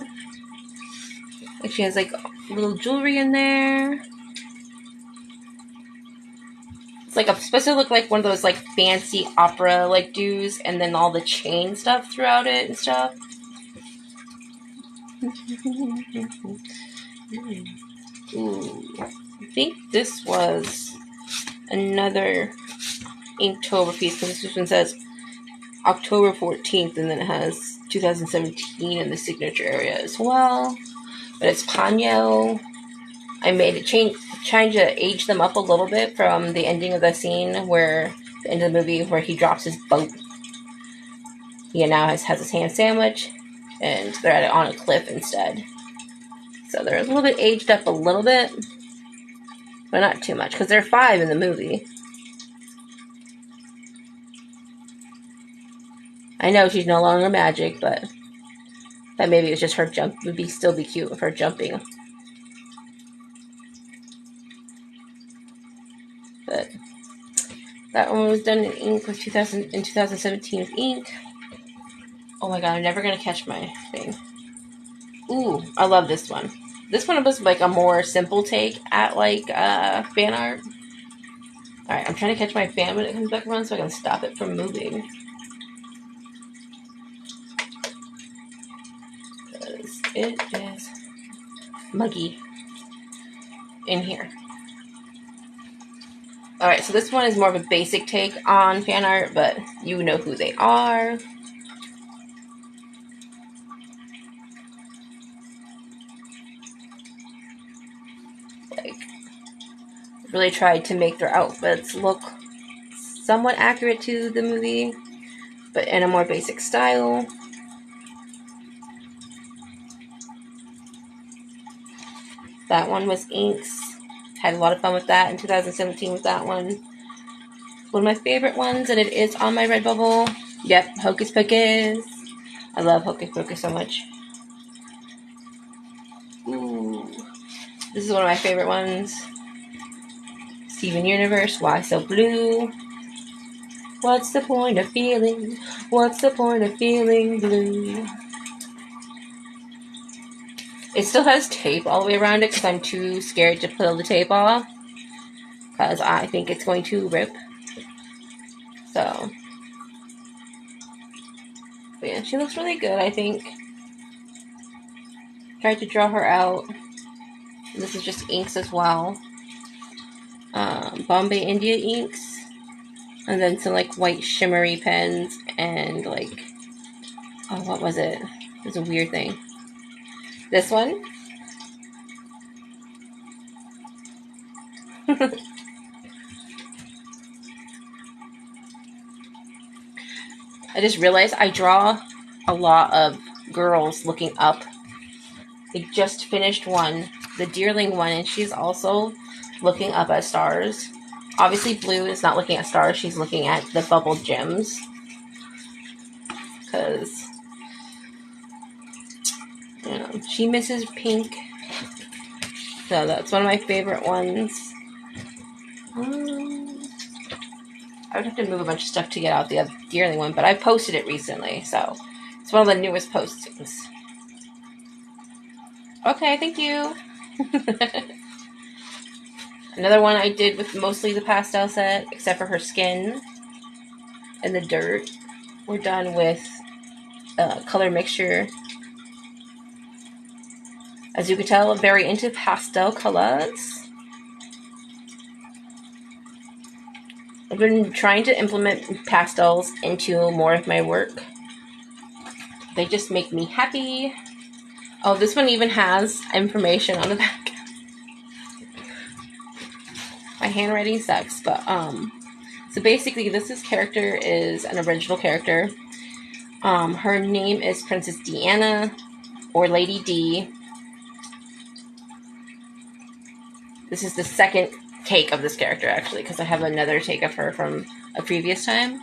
C: Like, she has, like, little jewelry in there. It's, like, supposed to look like one of those, like, fancy opera, like, doos, and then all the chain stuff throughout it and stuff. Ooh. I think this was another Inktober piece, because this one says October 14th, and then it has 2017 in the signature area as well. But it's Ponyo. I made it trying to age them up a little bit from the ending of the scene the end of the movie where he drops his boat. He now has his ham sandwich, and they're on a cliff instead. So they're a little bit aged up a little bit, but not too much, because they're 5 in the movie. I know she's no longer magic, but that maybe it was just her jump. It would still be cute with her jumping. But that one was done in ink with 2017 with ink. Oh my god, I'm never gonna catch my thing. Ooh, I love this one. This one was like a more simple take at like fan art. Alright, I'm trying to catch my fan when it comes back around so I can stop it from moving. Because it is muggy in here. Alright, so this one is more of a basic take on fan art, but you know who they are. Like, really tried to make their outfits look somewhat accurate to the movie, but in a more basic style. That one was inks. Had a lot of fun with that in 2017 with that one. One of my favorite ones, and it is on my Redbubble. Yep, Hocus Pocus. I love Hocus Pocus so much. Ooh. This is one of my favorite ones. Steven Universe, Why So Blue? What's the point of feeling? What's the point of feeling blue? It still has tape all the way around it because I'm too scared to peel the tape off, because I think it's going to rip. So, but yeah, she looks really good, I think. Tried to draw her out. This is just inks as well. Bombay India inks. And then some like white shimmery pens and like, oh, what was it? It was a weird thing. This one. I just realized I draw a lot of girls looking up. I just finished one, the Deerling one, and she's also looking up at stars. Obviously, Blue is not looking at stars. She's looking at the bubble gems. Because, you know, she misses pink. So that's one of my favorite ones. I would have to move a bunch of stuff to get out the other Deerling one, but I posted it recently, so it's one of the newest postings. Okay, thank you. Another one I did with mostly the pastel set, except for her skin and the dirt. We're done with color mixture. As you can tell, I'm very into pastel colors. I've been trying to implement pastels into more of my work. They just make me happy. Oh, this one even has information on the back. My handwriting sucks, but so basically this character is an original character. Her name is Princess Deanna, or Lady D. This is the second take of this character, actually, because I have another take of her from a previous time.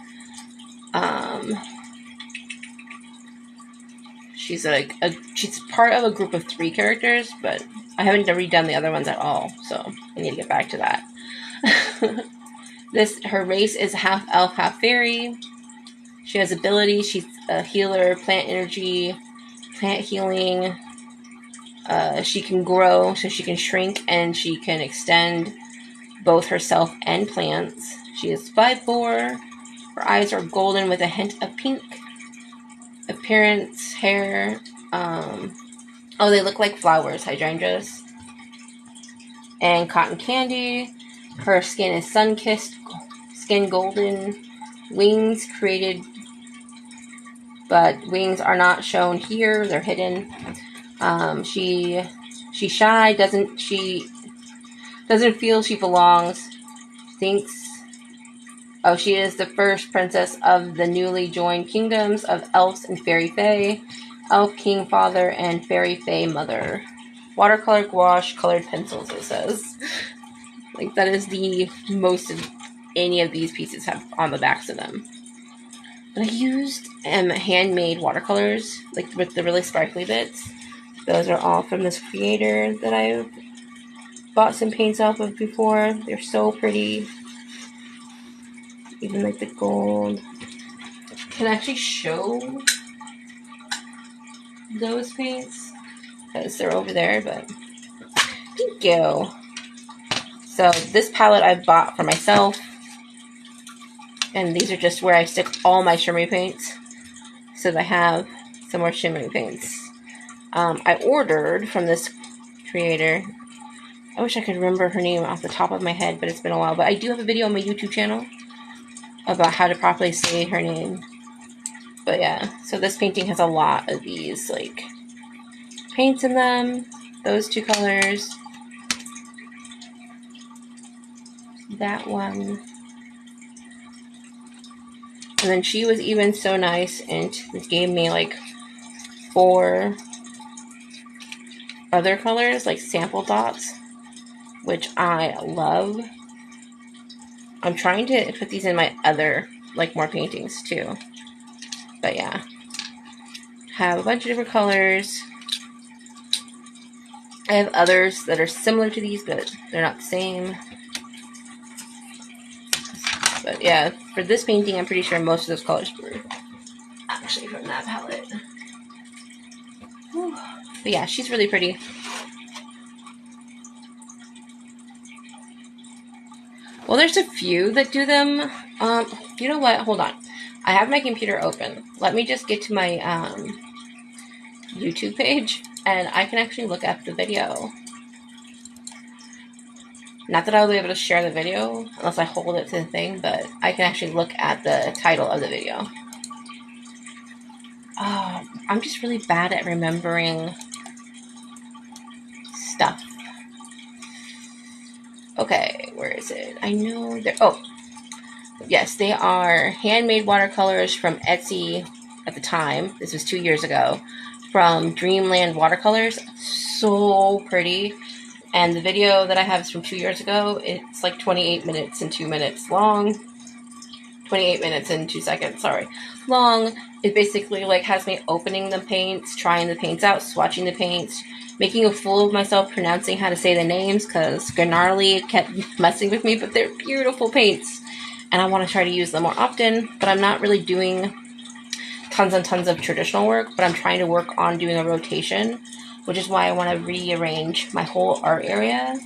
C: She's she's part of a group of 3 characters, but I haven't redone the other ones at all, so I need to get back to that. Her race is half elf, half fairy. She has abilities. She's a healer, plant energy, plant healing. She can grow, so she can shrink and she can extend both herself and plants. She is 5'4". Her eyes are golden with a hint of pink. Appearance, hair, they look like flowers, hydrangeas. And cotton candy. Her skin is sun-kissed, skin golden. Wings created, but wings are not shown here. They're hidden. She's shy. Doesn't feel she belongs. She is the first princess of the newly joined kingdoms of elves and fairy fae. Elf king father and fairy fae mother. Watercolor, gouache, colored pencils, it says. Like, that is the most of any of these pieces have on the backs of them. But I used handmade watercolors, like with the really sparkly bits. Those are all from this creator that I've bought some paints off of before. They're so pretty. Even like the gold. Can I actually show those paints? Because they're over there, but thank you. So this palette I bought for myself. And these are just where I stick all my shimmery paints. So that I have some more shimmery paints. I ordered from this creator I wish I could remember her name off the top of my head, but it's been a while. But I do have a video on my YouTube channel about how to properly say her name. But yeah, so this painting has a lot of these like paints in them. Those two colors. That one. And then she was even so nice and gave me like 4 other colors, like sample dots, which I love. I'm trying to put these in my other, like, more paintings too. But yeah. Have a bunch of different colors. I have others that are similar to these, but they're not the same. But yeah, for this painting, I'm pretty sure most of those colors were actually from that palette. Whew. But yeah, she's really pretty. Well, there's a few that do them. You know what? Hold on. I have my computer open. Let me just get to my YouTube page, and I can actually look at the video. Not that I'll be able to share the video unless I hold it to the thing, but I can actually look at the title of the video. I'm just really bad at remembering stuff. Okay, where is it? I know they're... Oh, yes, they are handmade watercolors from Etsy at the time. This was 2 years ago. From Dreamland Watercolors. So pretty. And the video that I have is from 2 years ago. It's like 28 minutes and 2 minutes long. 28 minutes and 2 seconds, sorry. Long. It basically like has me opening the paints, trying the paints out, swatching the paints, making a fool of myself pronouncing how to say the names because Gnarly kept messing with me, but they're beautiful paints. And I want to try to use them more often, but I'm not really doing tons and tons of traditional work, but I'm trying to work on doing a rotation, which is why I want to rearrange my whole art area,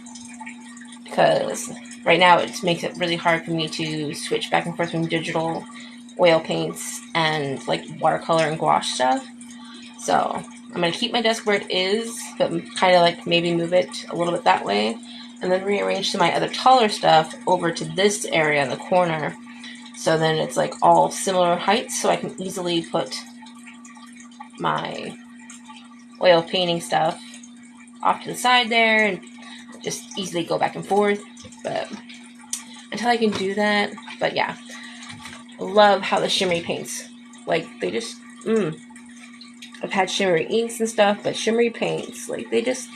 C: because right now it makes it really hard for me to switch back and forth from digital oil paints and like watercolor and gouache stuff. So I'm going to keep my desk where it is, but kind of like maybe move it a little bit that way, and then rearrange some of my other taller stuff over to this area in the corner. So then it's like all similar heights, so I can easily put my oil painting stuff off to the side there and just easily go back and forth. But until I can do that, but yeah, I love how the shimmery paints, like they just, I've had shimmery inks and stuff, but shimmery paints, like they just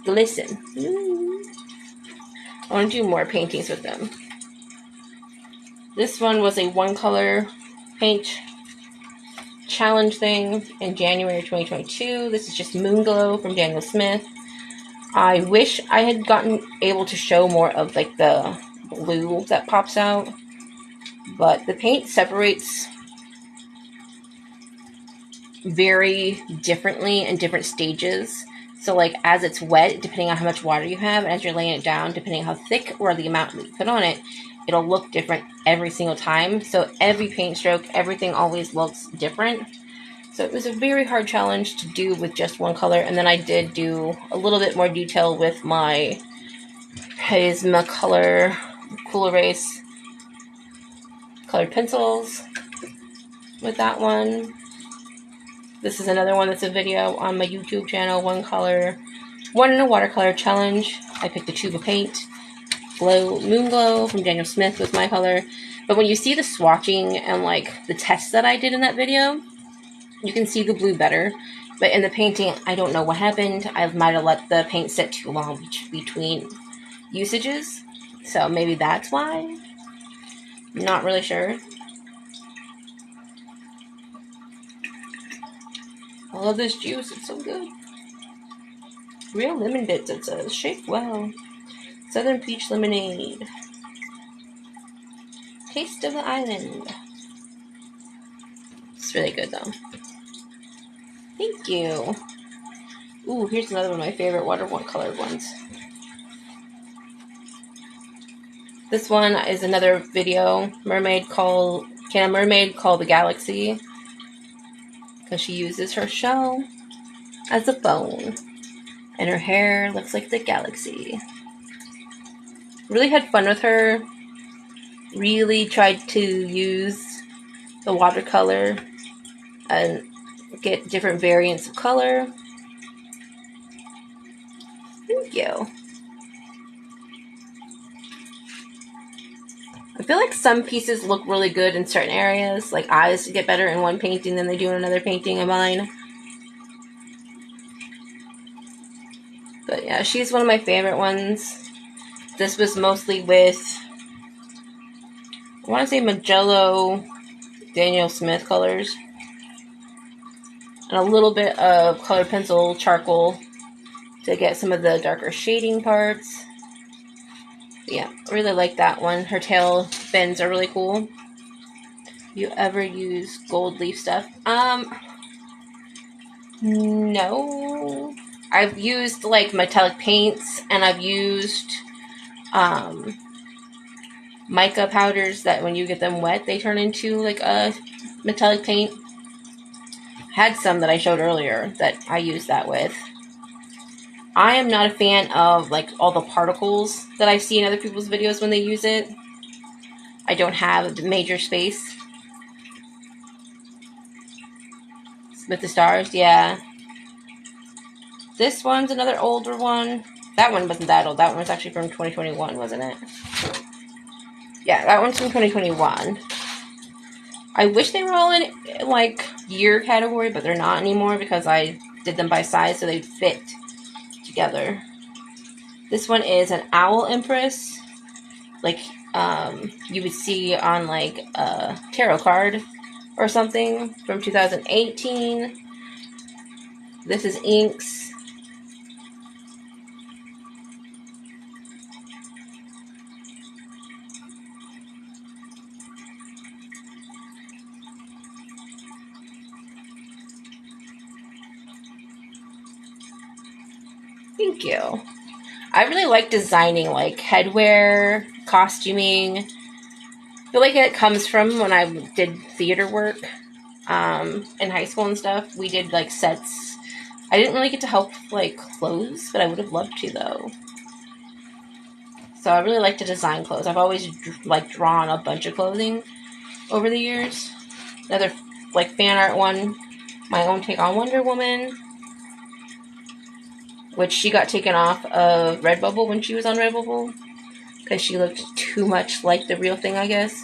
C: glisten. I want to do more paintings with them. This one was a 1-color paint challenge thing in January 2022. This is just Moonglow from Daniel Smith. I wish I had gotten able to show more of like the blue that pops out, but the paint separates very differently in different stages. So like as it's wet, depending on how much water you have, and as you're laying it down, depending on how thick or the amount that you put on it, it'll look different every single time. So every paint stroke, everything always looks different. So it was a very hard challenge to do with just 1 color. And then I did do a little bit more detail with my Prismacolor Cool Erase colored pencils with that one. This is another one that's a video on my YouTube channel, 1 color, 1 in a watercolor challenge. I picked a tube of paint. Moonglow from Daniel Smith was my color. But when you see the swatching and like the tests that I did in that video, you can see the blue better. But in the painting, I don't know what happened. I might have let the paint sit too long between usages. So maybe that's why. I'm not really sure. I love this juice. It's so good. Real lemon bits, it says. Shake well. Southern peach lemonade. Taste of the island. It's really good though. Thank you. Ooh, here's another one of my favorite watercolored ones. This one is another video. Can a mermaid call the galaxy? Because she uses her shell as a phone. And her hair looks like the galaxy. Really had fun with her. Really tried to use the watercolor and get different variants of color. Thank you. I feel like some pieces look really good in certain areas. Like eyes get better in one painting than they do in another painting of mine. But yeah, she's one of my favorite ones. This was mostly with, I want to say Magello Daniel Smith colors. And a little bit of colored pencil charcoal to get some of the darker shading parts. But yeah, I really like that one. Her tail bends are really cool. You ever use gold leaf stuff? No. I've used like metallic paints, and I've used mica powders that when you get them wet, they turn into like a metallic paint. Had some that I showed earlier that I used that with. I am not a fan of like all the particles that I see in other people's videos when they use it. I don't have major space. With the stars, yeah. This one's another older one. That one wasn't that old. That one was actually from 2021, wasn't it? Yeah, that one's from 2021. I wish they were all in, like, year category, but they're not anymore because I did them by size so they fit together. This one is an owl empress. Like, you would see on, like, a tarot card or something from 2018. This is inks. Thank you. I really like designing like headwear, costuming. I feel like it comes from when I did theater work in high school and stuff. We did like sets. I didn't really get to help with like clothes, but I would have loved to though. So I really like to design clothes. I've always like drawn a bunch of clothing over the years. Another like fan art one, my own take on Wonder Woman, which she got taken off of Redbubble when she was on Redbubble because she looked too much like the real thing, I guess.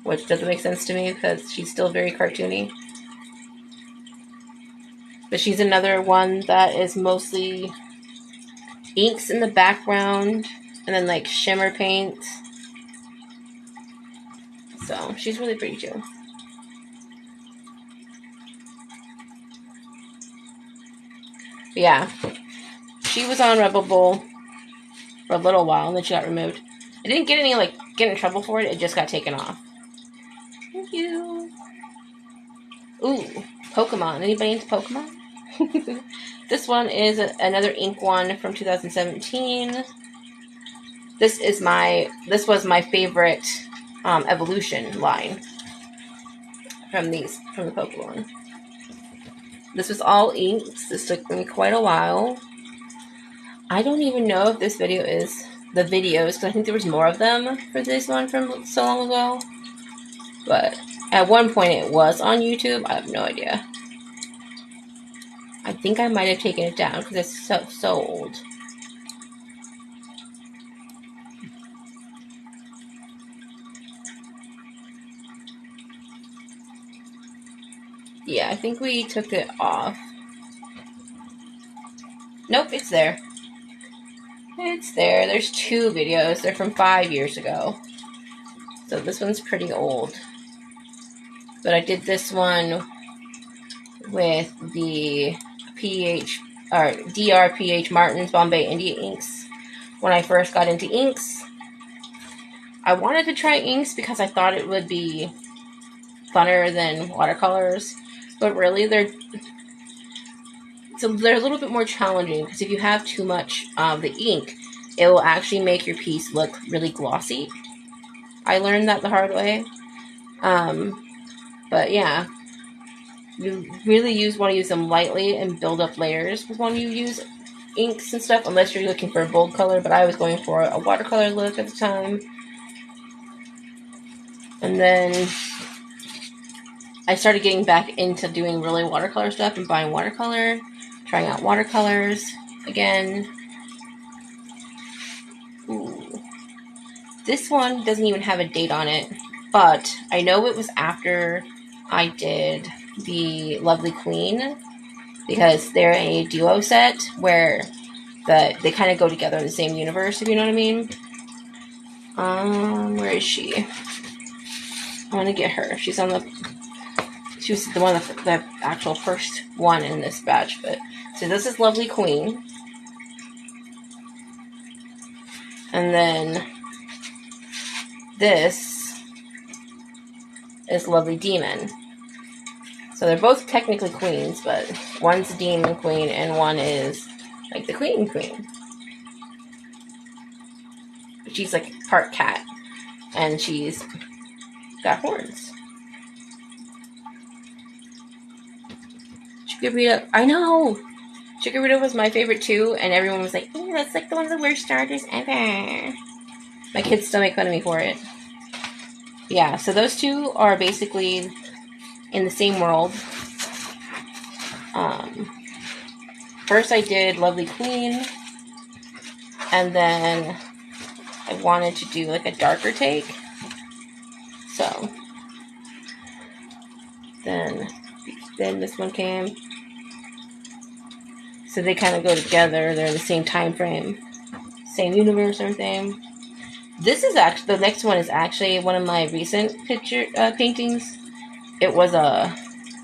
C: Which doesn't make sense to me because she's still very cartoony. But she's another one that is mostly inks in the background and then like shimmer paint. So she's really pretty too. But yeah, she was on Redbubble for a little while and then she got removed. I didn't get get in trouble for it. It just got taken off. Thank you. Ooh, Pokemon. Anybody into Pokemon? This one is another ink one from 2017. This was my favorite evolution line from the Pokemon. This was all inks. This took me quite a while. I don't even know if this video is the videos because I think there was more of them for this one from so long ago. But at one point it was on YouTube. I have no idea. I think I might have taken it down because it's so old. Yeah, I think we took it off. Nope, it's there. It's there. There's two videos. They're from 5 years ago. So this one's pretty old. But I did this one with the DRPH Martin's Bombay India inks. When I first got into inks, I wanted to try inks because I thought it would be funner than watercolors. But really, they're a little bit more challenging because if you have too much of the ink, it will actually make your piece look really glossy. I learned that the hard way. But yeah, you really want to use them lightly and build up layers when you use inks and stuff, unless you're looking for a bold color, but I was going for a watercolor look at the time. And then I started getting back into doing really watercolor stuff and buying watercolor, trying out watercolors again. Ooh. This one doesn't even have a date on it, but I know it was after I did the Lovely Queen, because they're a duo set where they kind of go together in the same universe, if you know what I mean. Where is she? I want to get her. She was the one, the actual first one in this batch. But so this is Lovely Queen, and then this is Lovely Demon. So they're both technically queens, but one's a demon queen and one is like the queen. She's like part cat, and she's got horns. Chikorita, I know! Chikorita was my favorite too, and everyone was like, "Ew, that's like one of the worst starters ever." My kids still make fun of me for it. Yeah, so those two are basically in the same world. First I did Lovely Queen, and then I wanted to do like a darker take. So then this one came. So they kind of go together. They're in the same time frame, same universe, everything. This is actually, the next one is actually one of my recent paintings. It was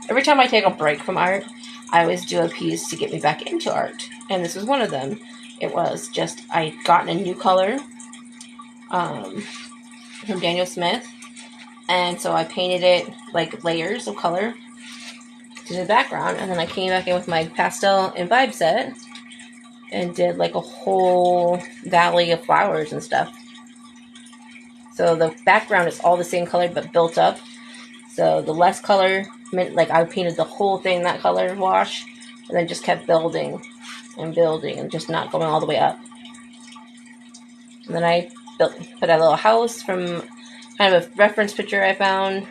C: every time I take a break from art, I always do a piece to get me back into art. And this was one of them. It was just, I'd gotten a new color from Daniel Smith. And so I painted it like layers of color to the background. And then I came back in with my pastel and vibe set and did like a whole valley of flowers and stuff. So the background is all the same color but built up. So the less color meant like I painted the whole thing that color wash, and then just kept building and building and just not going all the way up. And then I put a little house from kind of a reference picture I found,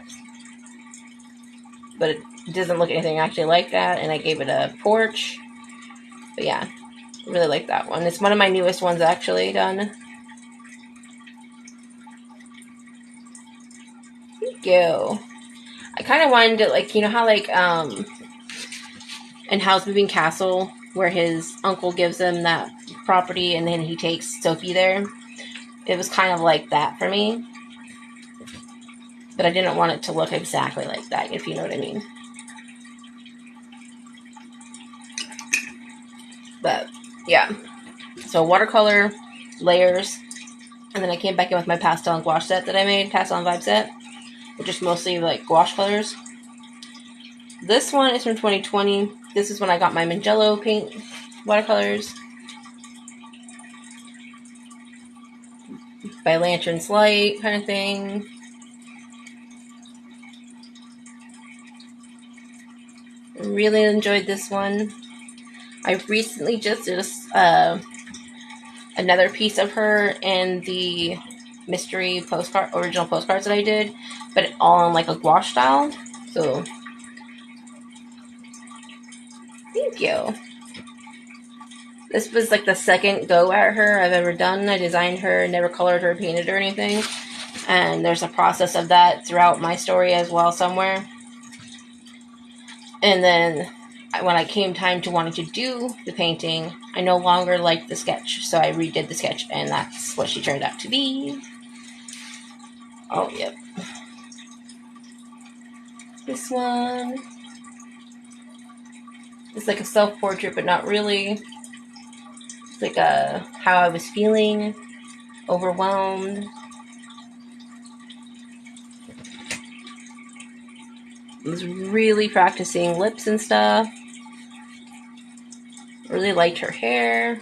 C: but it doesn't look anything actually like that, and I gave it a porch. But yeah, I really like that one. It's one of my newest ones actually done. Thank you. I kind of wanted to, like, you know how, like, in Howl's Moving Castle, where his uncle gives him that property and then he takes Sophie there? It was kind of like that for me. But I didn't want it to look exactly like that, if you know what I mean. But, yeah. So, watercolor, layers, and then I came back in with my pastel and gouache set that I made, pastel and vibe set, which is mostly, like, gouache colors. This one is from 2020. This is when I got my Mangello paint watercolors by Lantern's Light kind of thing. Really enjoyed this one. I recently just did another piece of her in the mystery original postcards that I did, but all in like a gouache style. So thank you. This was like the second go at her I've ever done. I designed her, never colored her, painted or anything. And there's a process of that throughout my story as well somewhere. And then when I came time to wanting to do the painting, I no longer liked the sketch. So I redid the sketch, and that's what she turned out to be. Oh, yep. This one. It's like a self-portrait, but not really. It's like how I was feeling, overwhelmed. I was really practicing lips and stuff. Really liked her hair.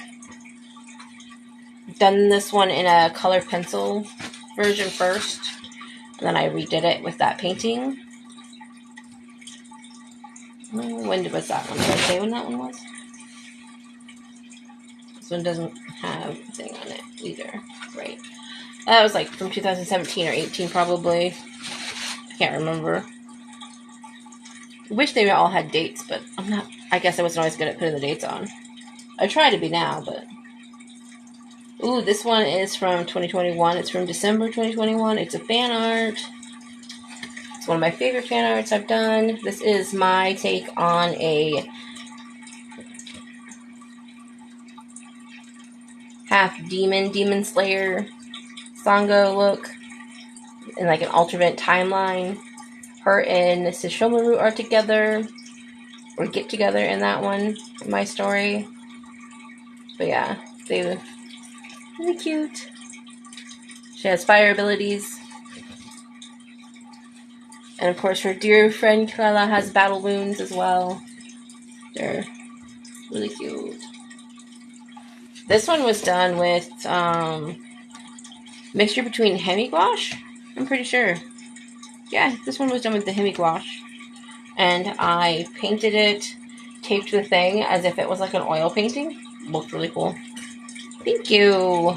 C: Done this one in a color pencil version first, and then I redid it with that painting. When was that one? Did I say when that one was? This one doesn't have a thing on it either. Right. That was like from 2017 or 18 probably. I can't remember. I wish they all had dates, but I'm not. I guess I wasn't always good at putting the dates on. I try to be now, but... Ooh, this one is from 2021. It's from December 2021. It's a fan art. It's one of my favorite fan arts I've done. This is my take on a half demon slayer Sango look in like an alternate timeline. Her and Sesshomaru are together, or get together in that one, in my story. But yeah, they were really cute. She has fire abilities. And of course her dear friend Clara has battle wounds as well. They're really cute. This one was done with mixture between hemi-gouache, I'm pretty sure. Yeah, this one was done with the hemi-gouache. And I painted it, taped to the thing as if it was like an oil painting. Looked really cool. Thank you.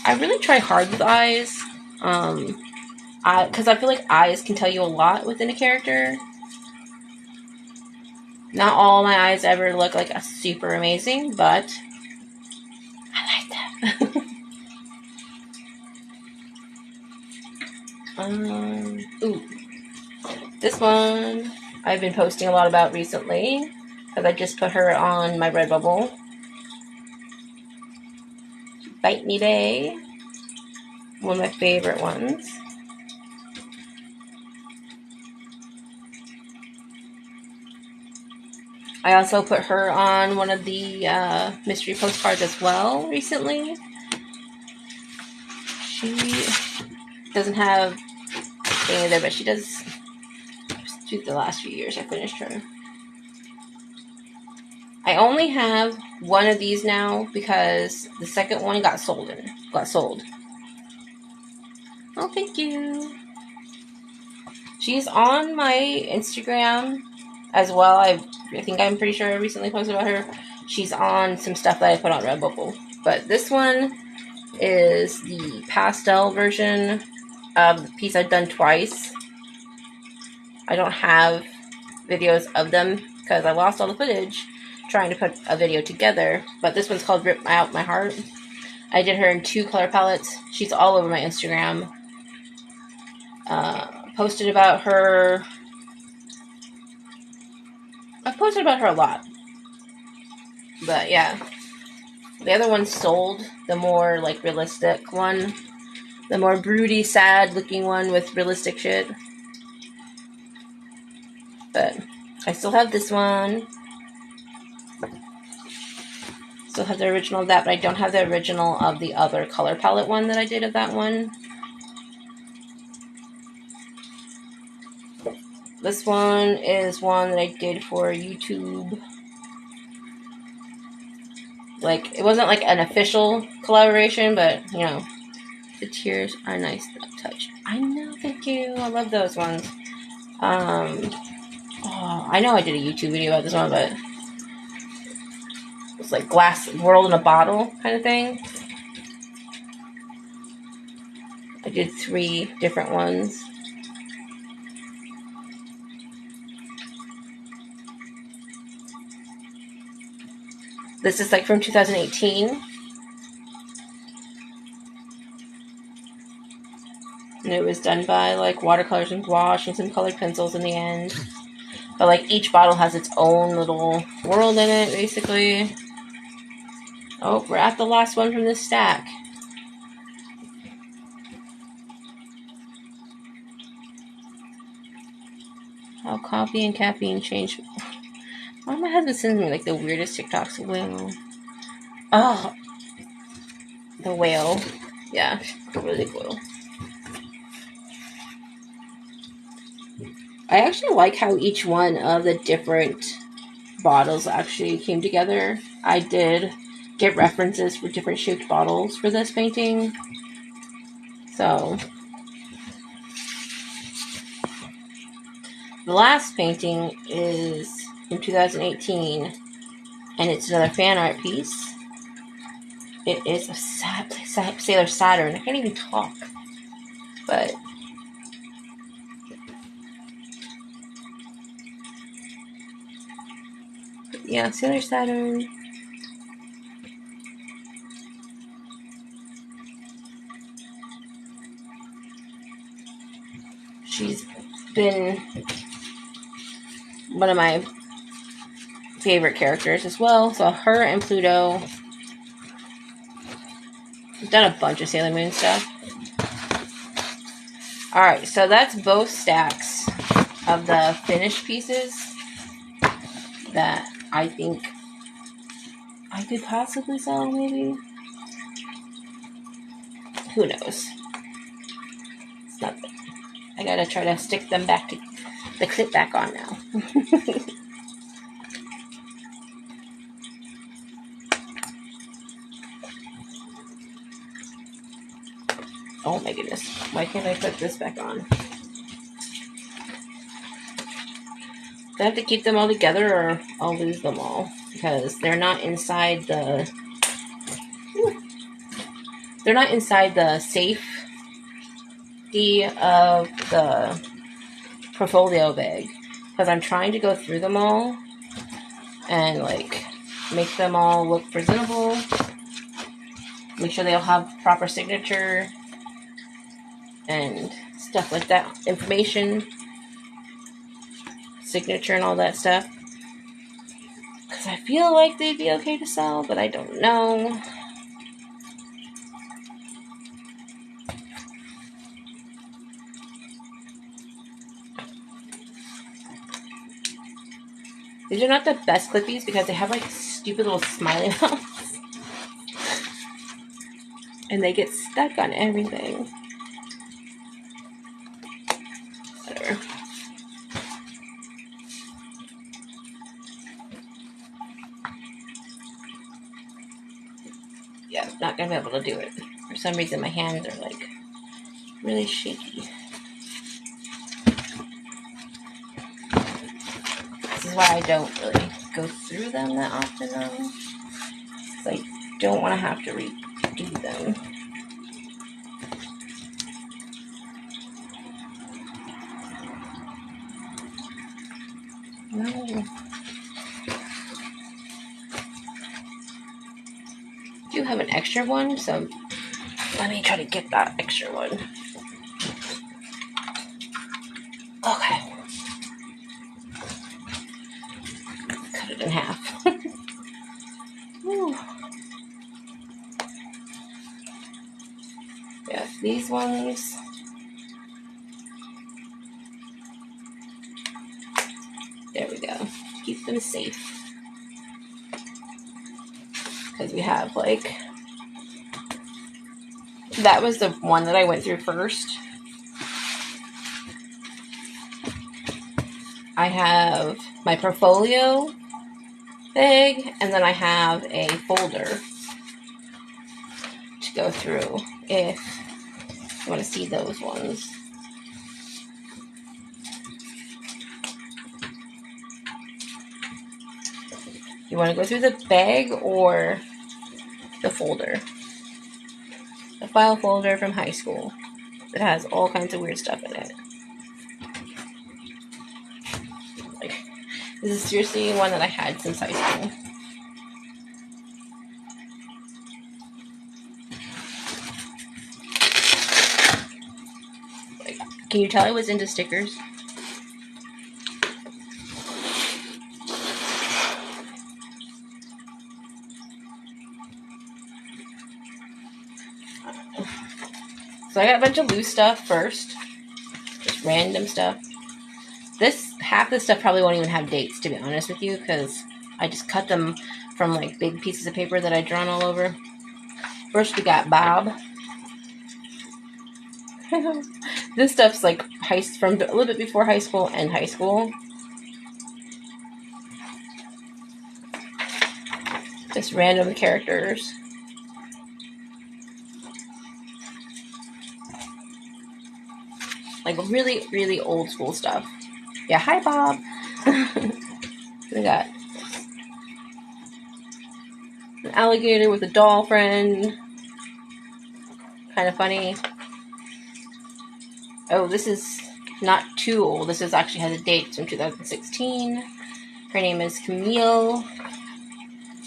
C: I really try hard with eyes. Because I feel like eyes can tell you a lot within a character. Not all my eyes ever look like a super amazing, but I like them. Ooh. This one I've been posting a lot about recently because I just put her on my Redbubble. Bite Me Day. One of my favorite ones. I also put her on one of the mystery postcards as well recently. She doesn't have any there, but she does. The last few years I finished her. I only have one of these now because the second one got sold. Oh, thank you. She's on my Instagram as well. I think I'm pretty sure I recently posted about her. She's on some stuff that I put on Redbubble. But this one is the pastel version of the piece I've done twice. I don't have videos of them because I lost all the footage trying to put a video together. But this one's called Rip Out My Heart. I did her in 2 color palettes. She's all over my Instagram. Posted about her. I've posted about her a lot. But yeah. The other one sold. The more like realistic one. The more broody, sad looking one with realistic shit. But I still have this one. Still have the original of that, but I don't have the original of the other color palette one that I did of that one. This one is one that I did for YouTube. Like, it wasn't like an official collaboration, but, you know, the tears are nice to touch. I know, thank you. I love those ones. Oh, I know I did a YouTube video about this one, but it's like glass world in a bottle kind of thing. I did 3 different ones. This is like from 2018. And it was done by like watercolors and gouache and some colored pencils in the end. But like each bottle has its own little world in it, basically. Oh, we're at the last one from this stack. How coffee and caffeine change. Why my husband sends me like the weirdest TikToks? Whale. Oh, the whale. Yeah, really cool. I actually like how each one of the different bottles actually came together. I did get references for different shaped bottles for this painting. So The last painting is from 2018, and it's another fan art piece. It is a Sailor Saturn. I can't even talk, but yeah, Sailor Saturn. She's been one of my favorite characters as well. So her and Pluto. I've done a bunch of Sailor Moon stuff. Alright, so that's both stacks of the finished pieces that I think I could possibly sell, maybe. Who knows? It's not good. I gotta try to stick them back to the clip back on now. Oh my goodness. Why can't I put this back on? Do I have to keep them all together or I'll lose them all? Because they're not inside the... They're not inside the safety of the portfolio bag. Because I'm trying to go through them all and like make them all look presentable. Make sure they all have proper signature and stuff like that. Information, signature and all that stuff. Because I feel like they'd be okay to sell, but I don't know. These are not the best clippies because they have like stupid little smiley mouths. And they get stuck on everything. Whatever. Yeah, I'm not gonna be able to do it. For some reason my hands are like really shaky. This is why I don't really go through them that often though. Because I don't want to have to redo them. No. I do have an extra one, so let me try to get that extra one. Okay. Cut it in half. Yeah, these ones. There we go. Keep them safe. Because we have like... That was the one that I went through first. I have my portfolio bag, and then I have a folder to go through if you want to see those ones. You want to go through the bag or the folder? The file folder from high school. It has all kinds of weird stuff in it. Like, this is seriously one that I had since high school. Like, can you tell I was into stickers? So I got a bunch of loose stuff first. Just random stuff. Half this stuff probably won't even have dates, to be honest with you, because I just cut them from like big pieces of paper that I'd drawn all over. First we got Bob. This stuff's like from a little bit before high school and high school. Just random characters. Like really, really old school stuff. Yeah, hi, Bob. We got an alligator with a doll friend. Kind of funny. Oh, this is not too old. This is actually has a date. It's from 2016. Her name is Camille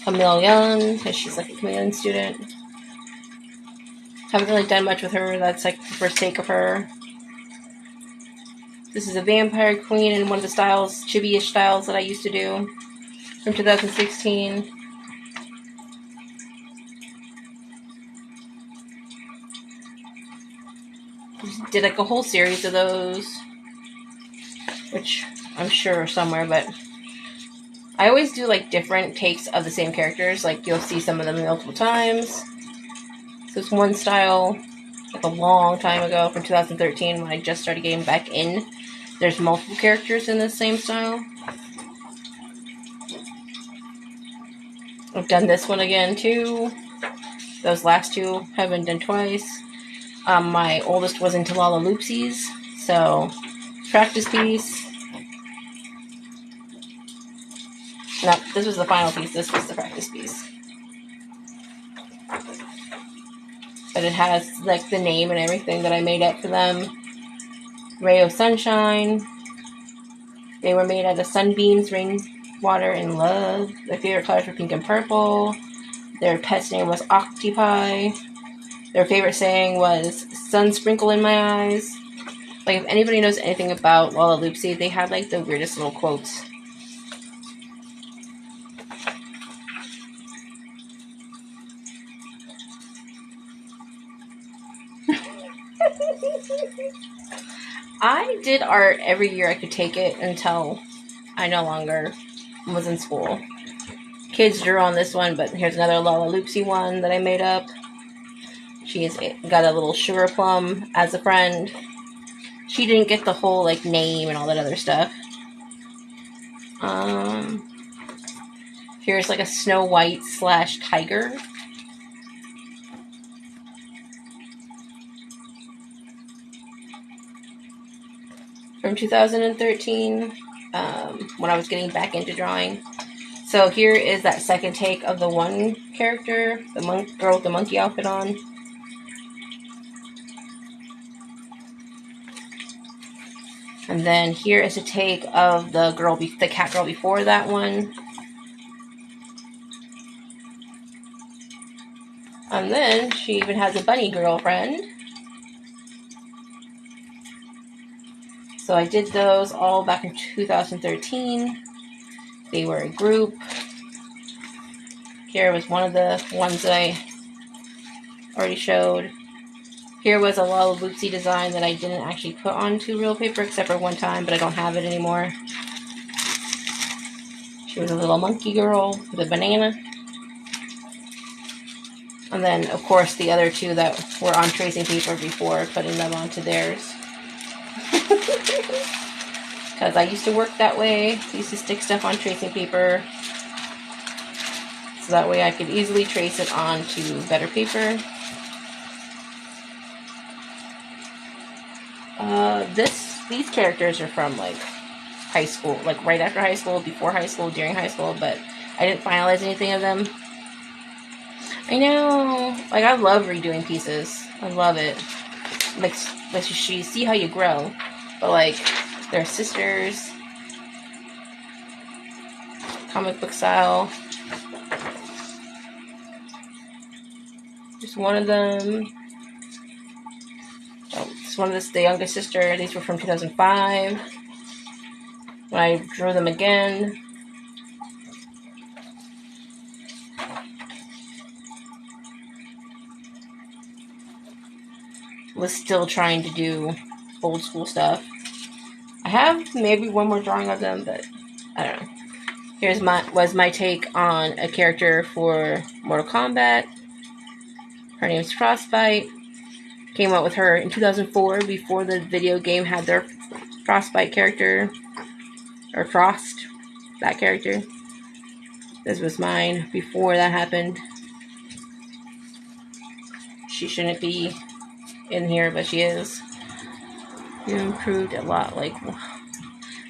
C: Young, because she's like a chameleon student. Haven't really done much with her. That's like the first take of her. This is a vampire queen in one of the styles, chibi-ish styles that I used to do from 2016. Did like a whole series of those, which I'm sure are somewhere, but I always do like different takes of the same characters. Like you'll see some of them multiple times. So it's one style, like a long time ago from 2013 when I just started getting back in. There's multiple characters in the same style. I've done this one again too. Those last two have been done twice. My oldest was into Lala Loopsies, so practice piece. No, this was the final piece. This was the practice piece. But it has like the name and everything that I made up for them. Ray of Sunshine. They were made out of sunbeams, rainwater, and love. Their favorite colors were pink and purple. Their pet's name was Octopi. Their favorite saying was sun sprinkle in my eyes. Like if anybody knows anything about Lala Loopsy, they had like the weirdest little quotes. I did art every year I could take it until I no longer was in school. Kids drew on this one, but here's another Lala Loopsy one that I made up. She's got a little sugar plum as a friend. She didn't get the whole like name and all that other stuff. Here's like a Snow White / tiger. From 2013, when I was getting back into drawing. So here is that second take of the one character, the girl with the monkey outfit on. And then here is a take of the cat girl before that one. And then she even has a bunny girlfriend. So I did those all back in 2013. They were a group. Here was one of the ones that I already showed. Here was a Lala Loopsy design that I didn't actually put onto real paper except for one time, but I don't have it anymore. She was a little monkey girl with a banana. And then, of course, the other two that were on tracing paper before putting them onto theirs. Because I used to work that way. I used to stick stuff on tracing paper. So that way I could easily trace it onto better paper. These characters are from like high school, like right after high school, before high school, during high school, but I didn't finalize anything of them. I know, like I love redoing pieces. I love it. Like you see how you grow, but like they're sisters, comic book style. Just one of them. Oh, it's one of the youngest sister. These were from 2005. When I drew them again. Was still trying to do old school stuff. I have maybe one more drawing of them, but I don't know. Here's my take on a character for Mortal Kombat. Her name's Frostbite. Came out with her in 2004 before the video game had their Frostbite character. Or Frost, that character. This was mine before that happened. She shouldn't be in here, but she is. You improved a lot, like,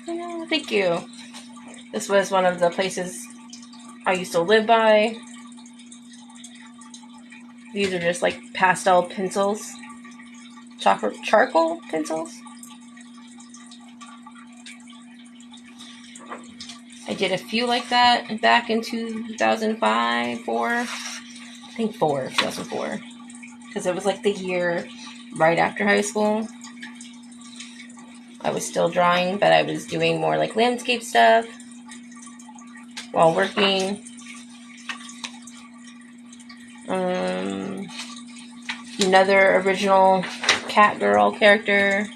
C: you know, thank you. This was one of the places I used to live by. These are just like pastel pencils. Charcoal pencils. I did a few like that back in 2005, 4. I think 2004. Because it was like the year right after high school. I was still drawing, but I was doing more like landscape stuff while working. Another original cat girl character.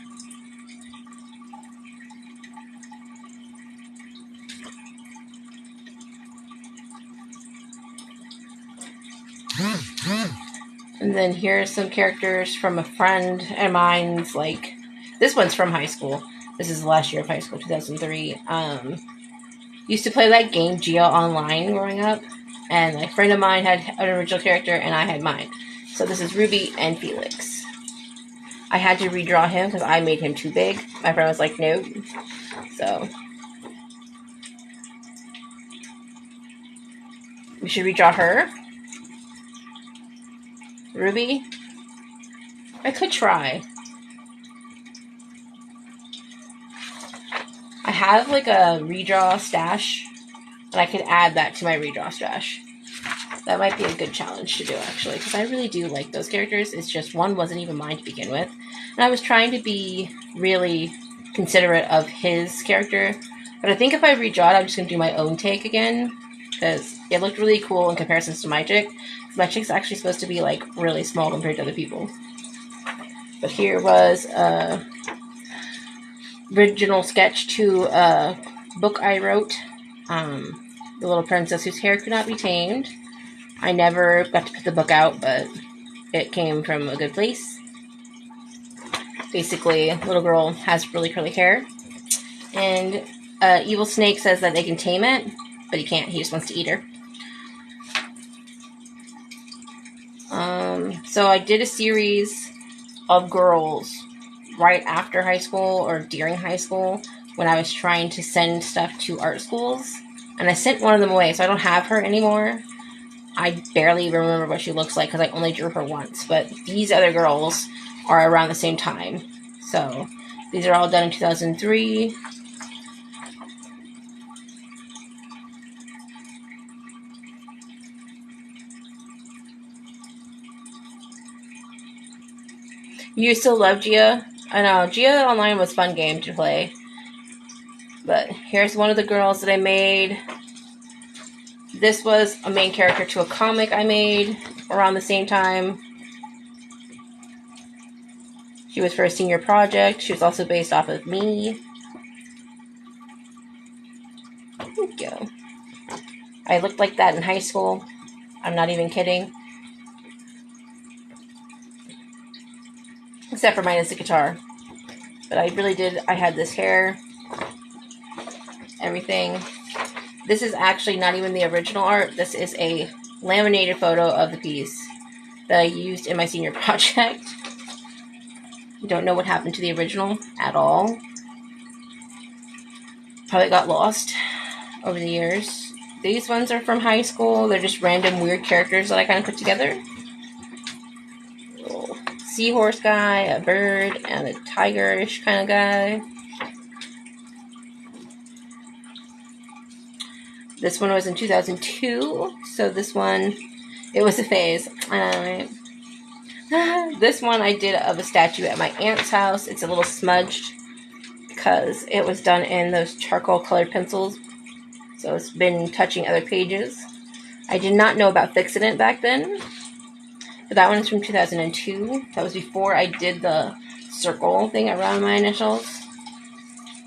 C: And then here's some characters from a friend of mine's, like, this one's from high school. This is the last year of high school, 2003. Used to play that game, Geo Online, growing up. And a friend of mine had an original character, and I had mine. So this is Ruby and Felix. I had to redraw him because I made him too big. My friend was like, no. So we should redraw her. Ruby? I could try. I have like a redraw stash, and I could add that to my redraw stash. That might be a good challenge to do, actually, because I really do like those characters. It's just one wasn't even mine to begin with. And I was trying to be really considerate of his character. But I think if I redraw it, I'm just going to do my own take again, because it looked really cool in comparison to my chick. My chick's actually supposed to be, like, really small compared to other people. But here was a original sketch to a book I wrote, The Little Princess Whose Hair Could Not Be Tamed. I never got to put the book out, but it came from a good place. Basically, little girl has really curly hair, and evil snake says that they can tame it, but he can't. He just wants to eat her. So I did a series of girls right after high school or during high school when I was trying to send stuff to art schools, and I sent one of them away, so I don't have her anymore. I barely remember what she looks like because I only drew her once, but these other girls are around the same time. So these are all done in 2003. You still love Gia? I know, Gia Online was a fun game to play. But here's one of the girls that I made. This was a main character to a comic I made around the same time. She was for a senior project. She was also based off of me. There we go. I looked like that in high school. I'm not even kidding. Except for minus the guitar. But I really did. I had this hair. Everything. This is actually not even the original art. This is a laminated photo of the piece that I used in my senior project. Don't know what happened to the original at all. Probably got lost over the years. These ones are from high school. They're just random weird characters that I kind of put together. Little seahorse guy, a bird, and a tigerish kind of guy. This one was in 2002, so this one, it was a phase. This one I did of a statue at my aunt's house. It's a little smudged because it was done in those charcoal colored pencils, so it's been touching other pages. I did not know about fixing it back then, but that one is from 2002. That was before I did the circle thing around my initials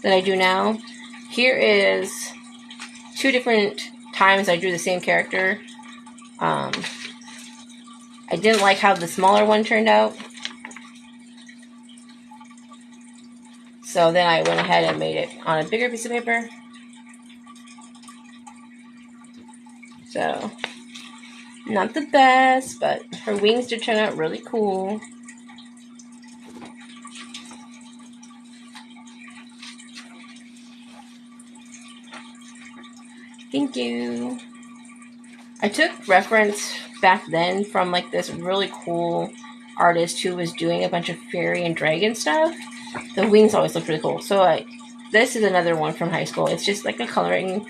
C: that I do now. Here is 2 different times I drew the same character. I didn't like how the smaller one turned out. So then I went ahead and made it on a bigger piece of paper. So, not the best, but her wings did turn out really cool. Thank you. I took reference back then from like this really cool artist who was doing a bunch of fairy and dragon stuff. The wings always looked really cool. So this is another one from high school. It's just like not a coloring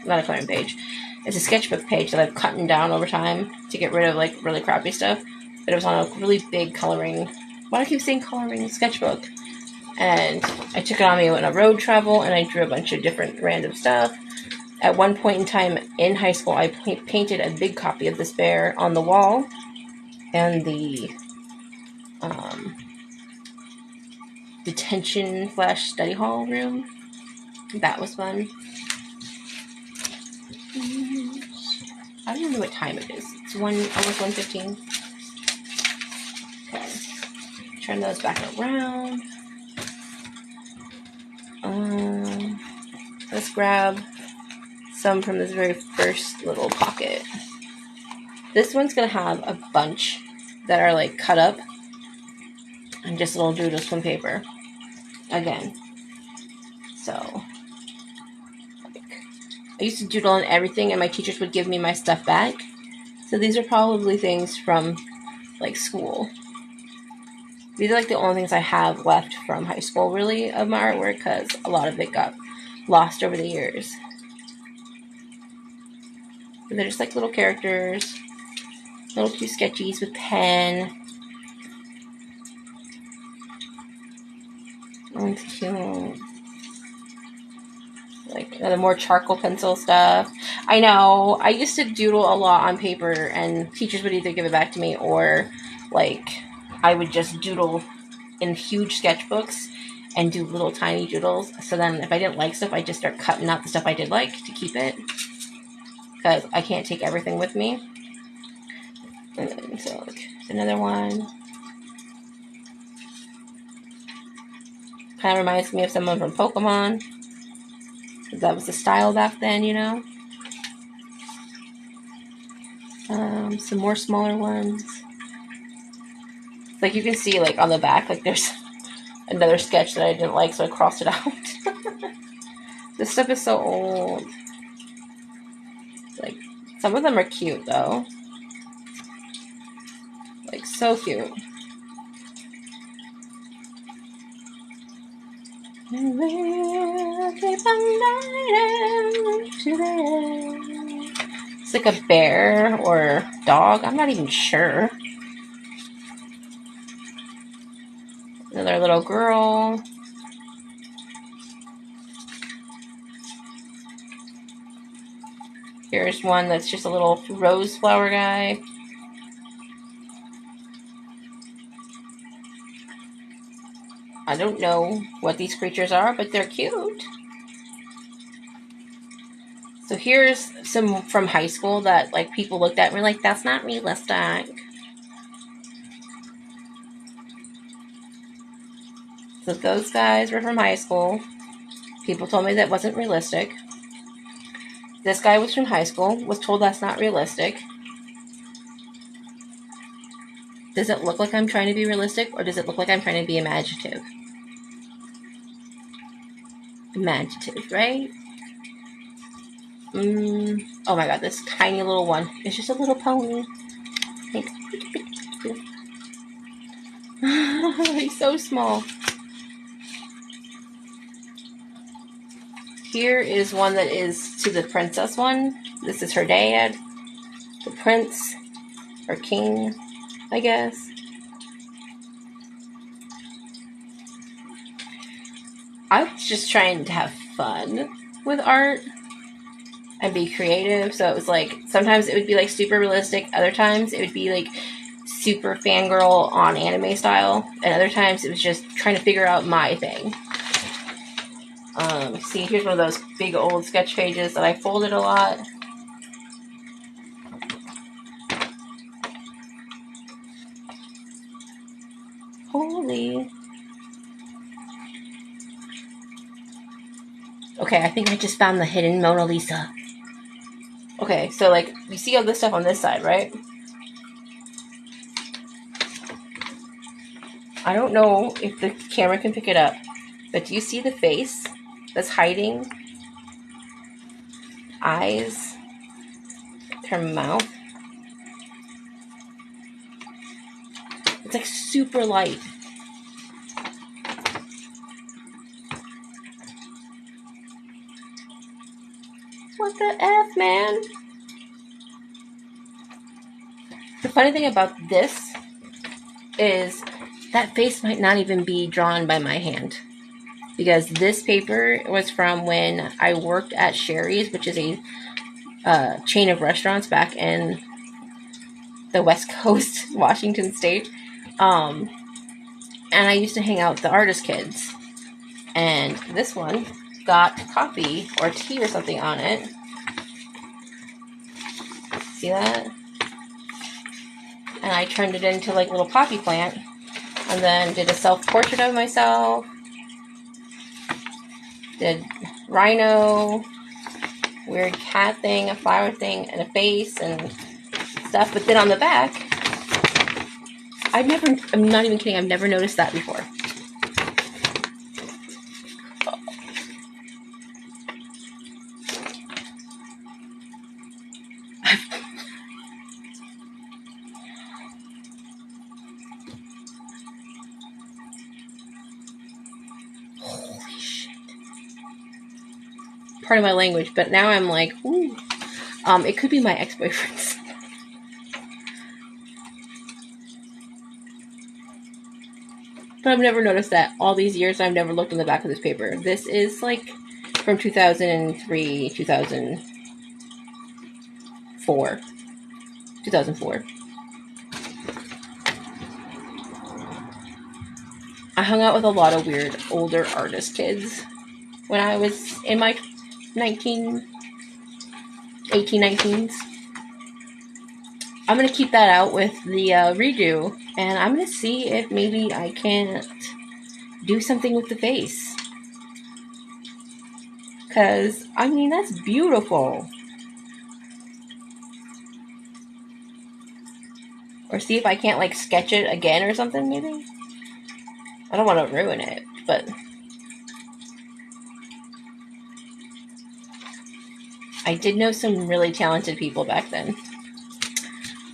C: page. It's a sketchbook page that I've cut down over time to get rid of like really crappy stuff. But it was on a really big coloring. Why do I keep saying coloring? Sketchbook. And I took it on me on a road travel, and I drew a bunch of different random stuff. At one point in time in high school, I painted a big copy of this bear on the wall and the detention/study hall room. That was fun. I don't know what time it is. It's almost 1:15. Okay. Turn those back around. Let's grab some from this very first little pocket. This one's going to have a bunch that are like cut up and just little doodles from paper. Again. So, I used to doodle on everything, and my teachers would give me my stuff back. So these are probably things from like school. These are like the only things I have left from high school, really, of my artwork, because a lot of it got lost over the years. But they're just like little characters, little cute sketchies with pen. One's cute. Like the more charcoal pencil stuff. I know, I used to doodle a lot on paper, and teachers would either give it back to me, or like I would just doodle in huge sketchbooks and do little tiny doodles. So then if I didn't like stuff, I'd just start cutting out the stuff I did like to keep it, because I can't take everything with me. And then, so like, another one. Kind of reminds me of someone from Pokemon, because that was the style back then, you know. Some more smaller ones. Like you can see, like on the back, like there's another sketch that I didn't like, so I crossed it out. This stuff is so old. Like some of them are cute though. Like so cute. And we'll keep on riding today. It's like a bear or dog. I'm not even sure. Another little girl. Here's one that's just a little rose flower guy. I don't know what these creatures are, but they're cute. So here's some from high school that like people looked at and were like, that's not realistic. So those guys were from high school. People told me that wasn't realistic. This guy was from high school, was told that's not realistic. Does it look like I'm trying to be realistic, or does it look like I'm trying to be imaginative? Imaginative, right? Oh my god, this tiny little one. It's just a little pony. He's so small. Here is one that is to the princess one. This is her dad. The prince, or king, I guess. I was just trying to have fun with art and be creative. So it was like, sometimes it would be like super realistic. Other times it would be like super fangirl on anime style. And other times it was just trying to figure out my thing. See, here's one of those big old sketch pages that I folded a lot. Holy. Okay, I think I just found the hidden Mona Lisa. Okay, so like, you see all this stuff on this side, right? I don't know if the camera can pick it up, but do you see the face that's hiding? Eyes her mouth. It's like super light. What the F, man? The funny thing about this is that face might not even be drawn by my hand. Because this paper was from when I worked at Sherry's, which is a chain of restaurants back in the West Coast, Washington State. And I used to hang out with the artist kids. And this one got coffee or tea or something on it. See that? And I turned it into like a little poppy plant. And then did a self-portrait of myself. Did rhino, weird cat thing, a flower thing, and a face and stuff. But then on the back, I'm not even kidding, I've never noticed that before. Holy shit. Part of my language, but now I'm like, ooh. It could be my ex-boyfriend's. But I've never noticed that. All these years, I've never looked in the back of this paper. This is like from 2003, 2004. 2004. I hung out with a lot of weird older artist kids when I was in my 19s. I'm going to keep that out with the redo, and I'm going to see if maybe I can't do something with the face. Because, I mean, that's beautiful. Or see if I can't, like, sketch it again or something, maybe? I don't want to ruin it, but I did know some really talented people back then.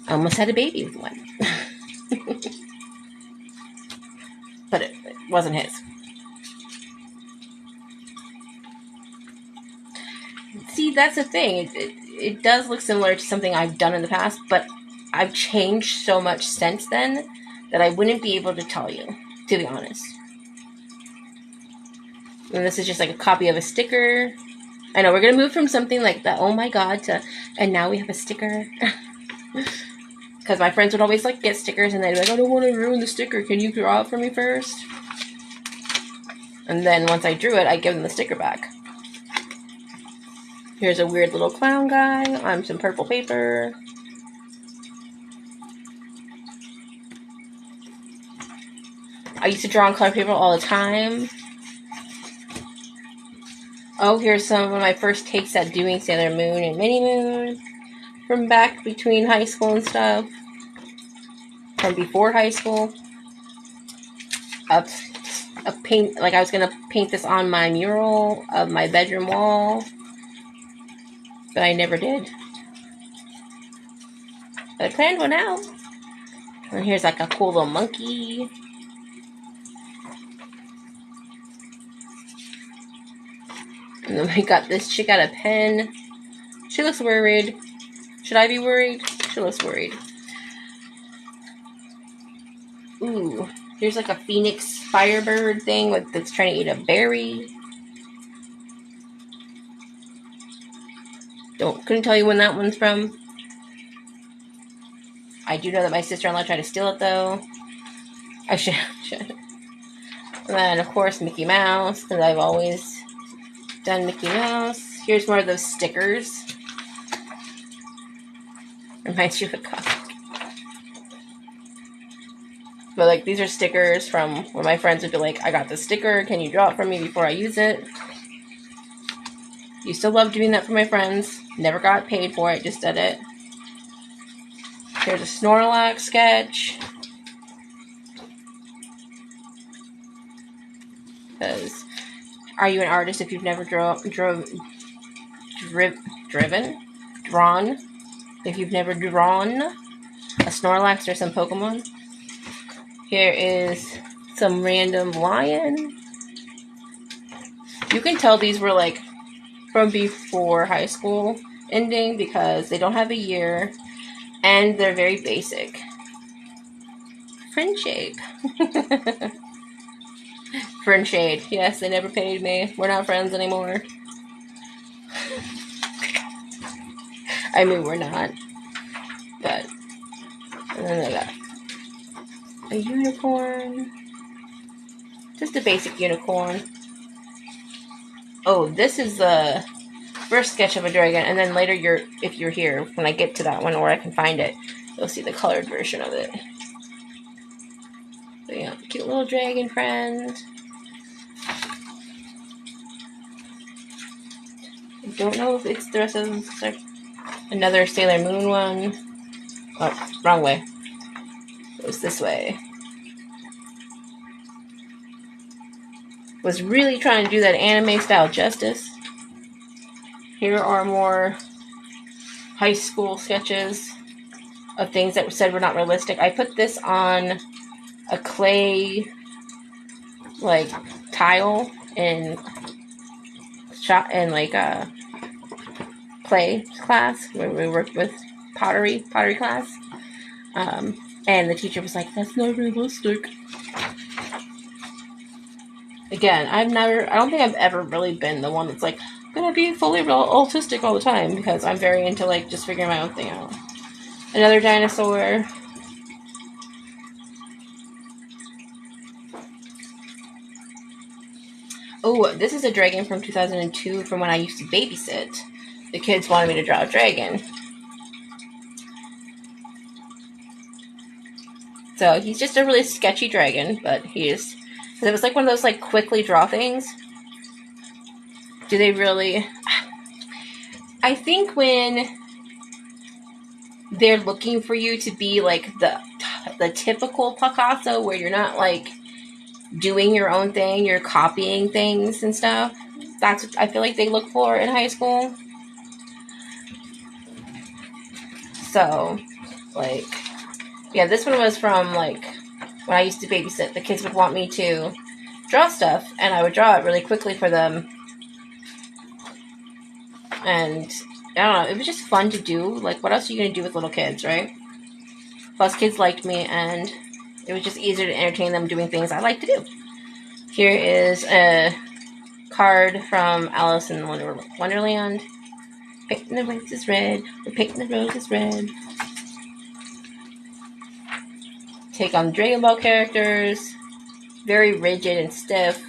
C: I almost had a baby with one. But it wasn't his. See, that's the thing. It does look similar to something I've done in the past, but I've changed so much since then that I wouldn't be able to tell you, to be honest. And this is just like a copy of a sticker. I know, we're going to move from something like that, oh my god, to, and now we have a sticker. Because my friends would always like get stickers and they'd be like, I don't want to ruin the sticker. Can you draw it for me first? And then once I drew it, I'd give them the sticker back. Here's a weird little clown guy on some purple paper. I used to draw on color paper all the time. Oh, here's some of my first takes at doing Sailor Moon and Mini Moon. From back between high school and stuff. From before high school. A paint, like I was going to paint this on my mural of my bedroom wall. But I never did. But I planned one out. And here's like a cool little monkey. And then we got this chick out of pen. She looks worried. Should I be worried? She looks worried. Ooh, here's like a phoenix firebird thing that's trying to eat a berry. Couldn't tell you when that one's from. I do know that my sister-in-law tried to steal it though. I should. And then of course Mickey Mouse, because I've always done Mickey Mouse. Here's more of those stickers. Reminds you of a comic. But like these are stickers from when my friends would be like, I got this sticker, can you draw it for me before I use it? Used to love doing that for my friends. Never got paid for it, just did it. Here's a Snorlax sketch. Because are you an artist if you've never drawn? if you've never drawn a Snorlax or some Pokemon. Here is some random lion. You can tell these were like from before high school ending because they don't have a year and they're very basic. Friendshade. Friendshade. Yes, they never paid me. We're not friends anymore. I mean, we're not. But, and then they got a unicorn. Just a basic unicorn. Oh, this is the first sketch of a dragon, and then later, if you're here, when I get to that one, or I can find it, you'll see the colored version of it. So yeah, cute little dragon friend. I don't know if it's the rest of them. Like another Sailor Moon one. Oh, wrong way. It was this way. Was really trying to do that anime style justice. Here are more high school sketches of things that said were not realistic. I put this on a clay like tile in like a clay class where we worked with pottery class. And the teacher was like, "That's not realistic." Again, I don't think I've ever really been the one that's like, I'm gonna be fully autistic all the time, because I'm very into like just figuring my own thing out. Another dinosaur. Oh, this is a dragon from 2002 from when I used to babysit. The kids wanted me to draw a dragon. So he's just a really sketchy dragon, but it was like one of those like quickly draw things. Do they really? I think when they're looking for you to be like the typical Picasso, where you're not like doing your own thing, you're copying things and stuff. That's what I feel like they look for in high school. So, like, yeah, this one was from like when I used to babysit. The kids would want me to draw stuff, and I would draw it really quickly for them. And I don't know, it was just fun to do. Like, what else are you going to do with little kids, right? Plus, kids liked me, and it was just easier to entertain them doing things I like to do. Here is a card from Alice in Wonderland. Painting the roses red. We're painting the roses red. Take on Dragon Ball characters. Very rigid and stiff.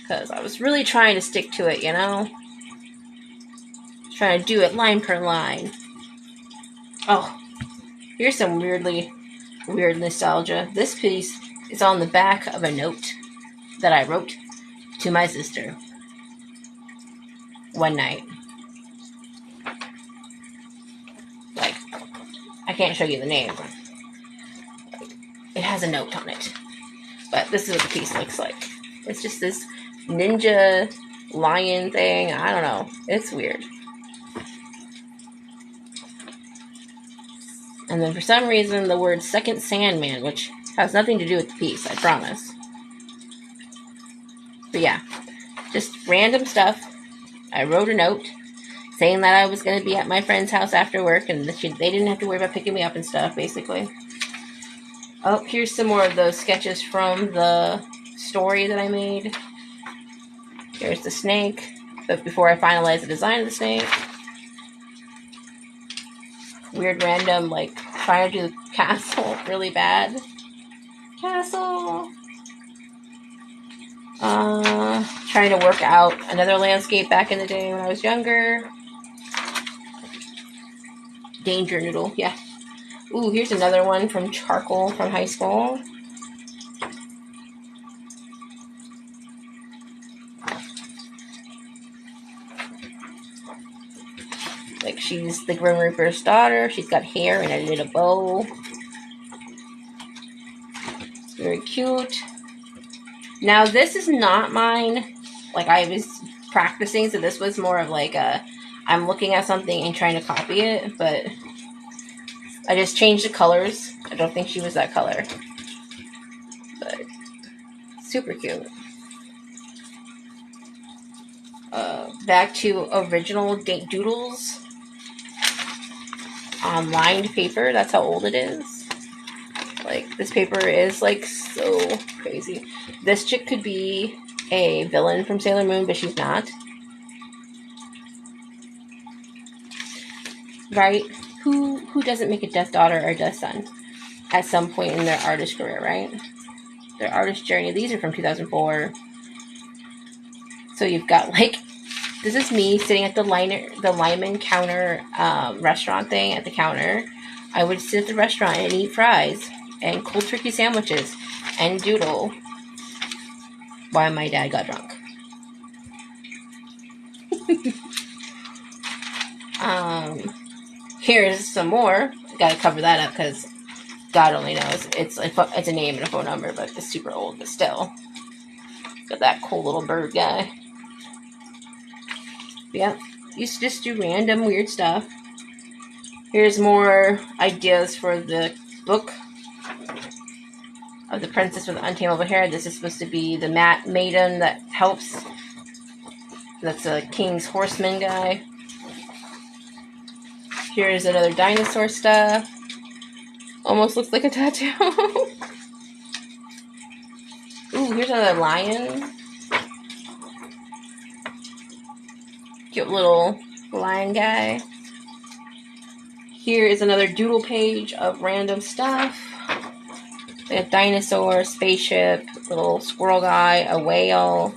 C: Because I was really trying to stick to it, you know? Trying to do it line per line. Oh, here's some weird nostalgia. This piece is on the back of a note that I wrote to my sister one night. Like, I can't show you the name. It has a note on it. But this is what the piece looks like. It's just this ninja lion thing. I don't know. It's weird. And then for some reason, the word Second Sandman, which has nothing to do with the piece, I promise. But yeah, just random stuff. I wrote a note saying that I was going to be at my friend's house after work, and they didn't have to worry about picking me up and stuff, basically. Oh, here's some more of those sketches from the story that I made. Here's the snake, but before I finalized the design of the snake. Weird random, like, trying to do the castle really bad. Castle! Trying to work out another landscape back in the day when I was younger. Danger Noodle, yeah. Ooh, here's another one from charcoal from high school. Like, she's the Grim Reaper's daughter. She's got hair and a little bow. It's very cute. Now, this is not mine. Like, I was practicing, so this was more of like a I'm looking at something and trying to copy it, but I just changed the colors. I don't think she was that color. But super cute. Back to original doodles on lined paper. That's how old it is. Like, this paper is like so crazy. This chick could be a villain from Sailor Moon, but she's not. Right? Who doesn't make a Death Daughter or Death Son at some point in their artist career, right? Their artist journey. These are from 2004. So you've got, like, this is me sitting at the lineman counter restaurant thing at the counter. I would sit at the restaurant and eat fries and cold turkey sandwiches and doodle while my dad got drunk. Here's some more. Gotta cover that up because God only knows. It's a name and a phone number, but it's super old, but still. Got that cool little bird guy. Yeah, used to just do random weird stuff. Here's more ideas for the book of the Princess with Untamable Hair. This is supposed to be the maiden that helps. That's a King's Horseman guy. Here's another dinosaur stuff. Almost looks like a tattoo. Ooh, here's another lion. Cute little lion guy. Here is another doodle page of random stuff. A dinosaur, spaceship, little squirrel guy, a whale,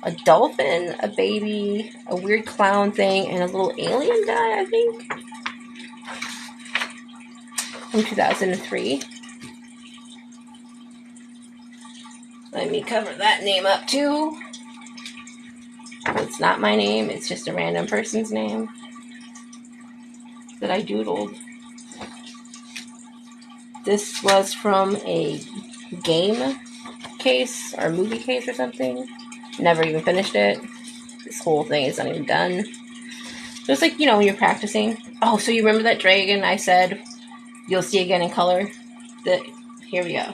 C: a dolphin, a baby, a weird clown thing, and a little alien guy, I think. From 2003. Let me cover that name up too. It's not my name, it's just a random person's name that I doodled. This was from a game case or movie case or something. Never even finished it. This whole thing is not even done. So it's like, when you're practicing. Oh, so you remember that dragon I said you'll see again in color? Here we go.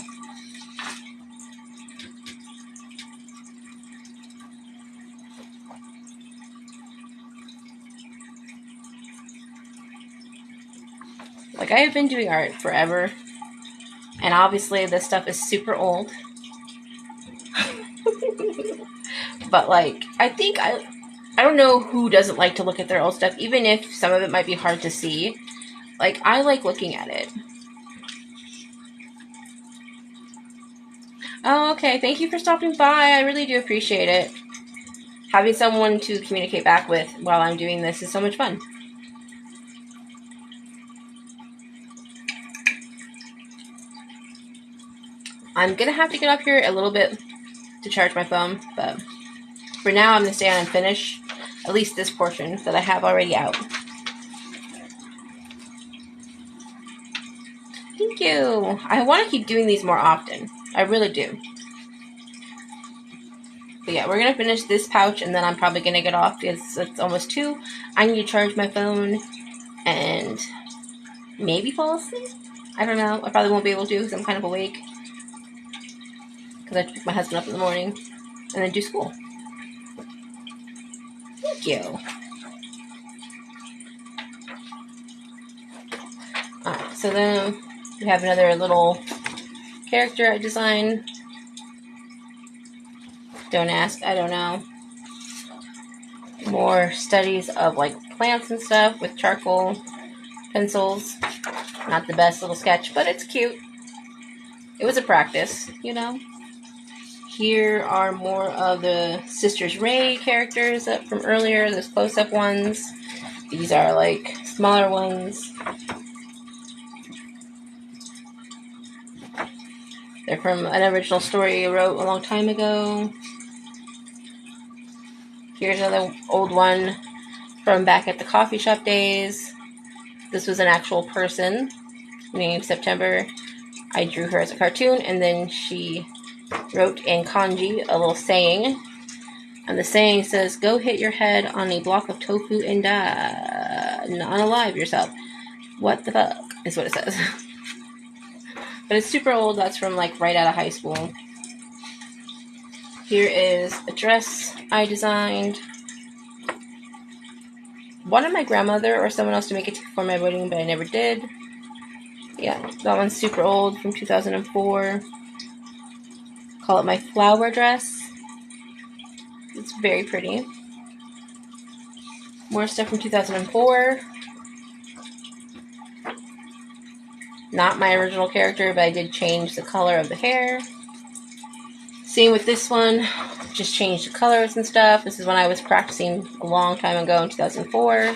C: Like, I have been doing art forever, and obviously this stuff is super old. But, like, I think I don't know who doesn't like to look at their old stuff, even if some of it might be hard to see. Like, I like looking at it. Oh, okay. Thank you for stopping by. I really do appreciate it. Having someone to communicate back with while I'm doing this is so much fun. I'm going to have to get up here a little bit to charge my phone, but for now I'm going to stay on and finish at least this portion that I have already out. Thank you. I want to keep doing these more often. I really do. But yeah, we're going to finish this pouch and then I'm probably going to get off because it's almost 2. I need to charge my phone and maybe fall asleep. I don't know. I probably won't be able to because I'm kind of awake. Because I have to pick my husband up in the morning and then do school. Thank you. Alright, so then we have another little character I designed. Don't ask, I don't know. More studies of like plants and stuff with charcoal pencils. Not the best little sketch, but it's cute. It was a practice, Here are more of the Sisters Ray characters from earlier, those close-up ones. These are like smaller ones. They're from an original story I wrote a long time ago. Here's another old one from back at the coffee shop days. This was an actual person named September. I drew her as a cartoon, and then she wrote in kanji a little saying And the saying says, go hit your head on a block of tofu and die. Unalive yourself. What the fuck is what it says. But it's super old. That's from like right out of high school. Here is a dress I designed. Wanted my grandmother or someone else to make it for my wedding, but I never did. Yeah, that one's super old, from 2004. Call it my flower dress. It's very pretty. More stuff from 2004. Not my original character, but I did change the color of the hair. Same with this one. Just changed the colors and stuff. This is when I was practicing a long time ago in 2004.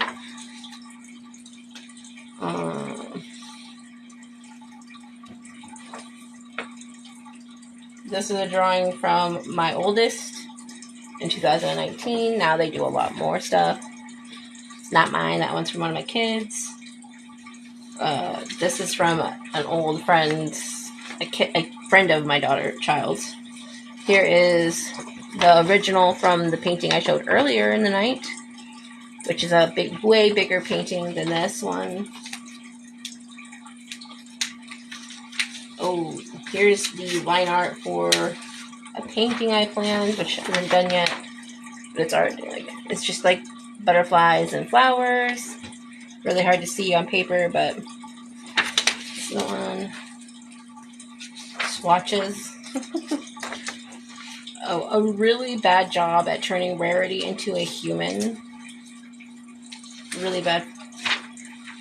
C: This is a drawing from my oldest in 2019. Now they do a lot more stuff. It's not mine. That one's from one of my kids. This is from an old friend's, a friend of my child's. Here is the original from the painting I showed earlier in the night, which is a way bigger painting than this one. Oh, here's the line art for a painting I planned, which I haven't done yet. But it's art. It's just like butterflies and flowers. Really hard to see on paper, but this one. Swatches. Oh, a really bad job at turning Rarity into a human. Really bad.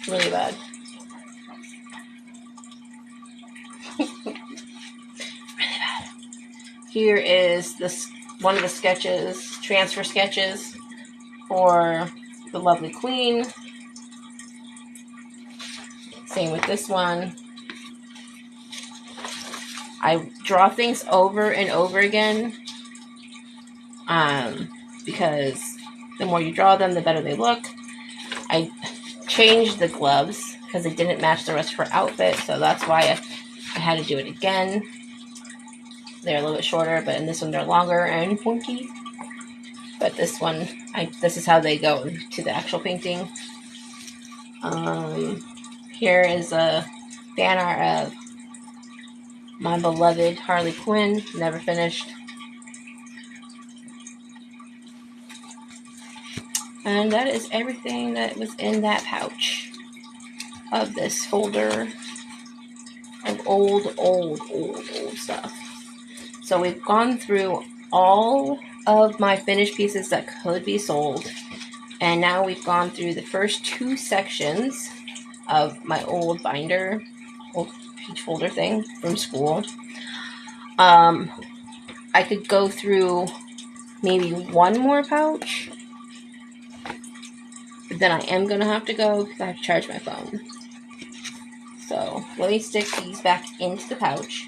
C: Really bad. Really bad. Here is one of the sketches, transfer sketches for the lovely queen. Same with this one. I draw things over and over again because the more you draw them, the better they look. I changed the gloves because they didn't match the rest of her outfit, so that's why I had to do it again. They're a little bit shorter, but in this one they're longer and pointy. But this one, this is how they go to the actual painting. Here is a fan art of my beloved Harley Quinn, never finished. And that is everything that was in that pouch of this folder of old stuff. So we've gone through all of my finished pieces that could be sold. And now we've gone through the first two sections of my old binder, old peach folder thing from school. I could go through maybe one more pouch, but then I am going to have to go because I have to charge my phone. So let me stick these back into the pouch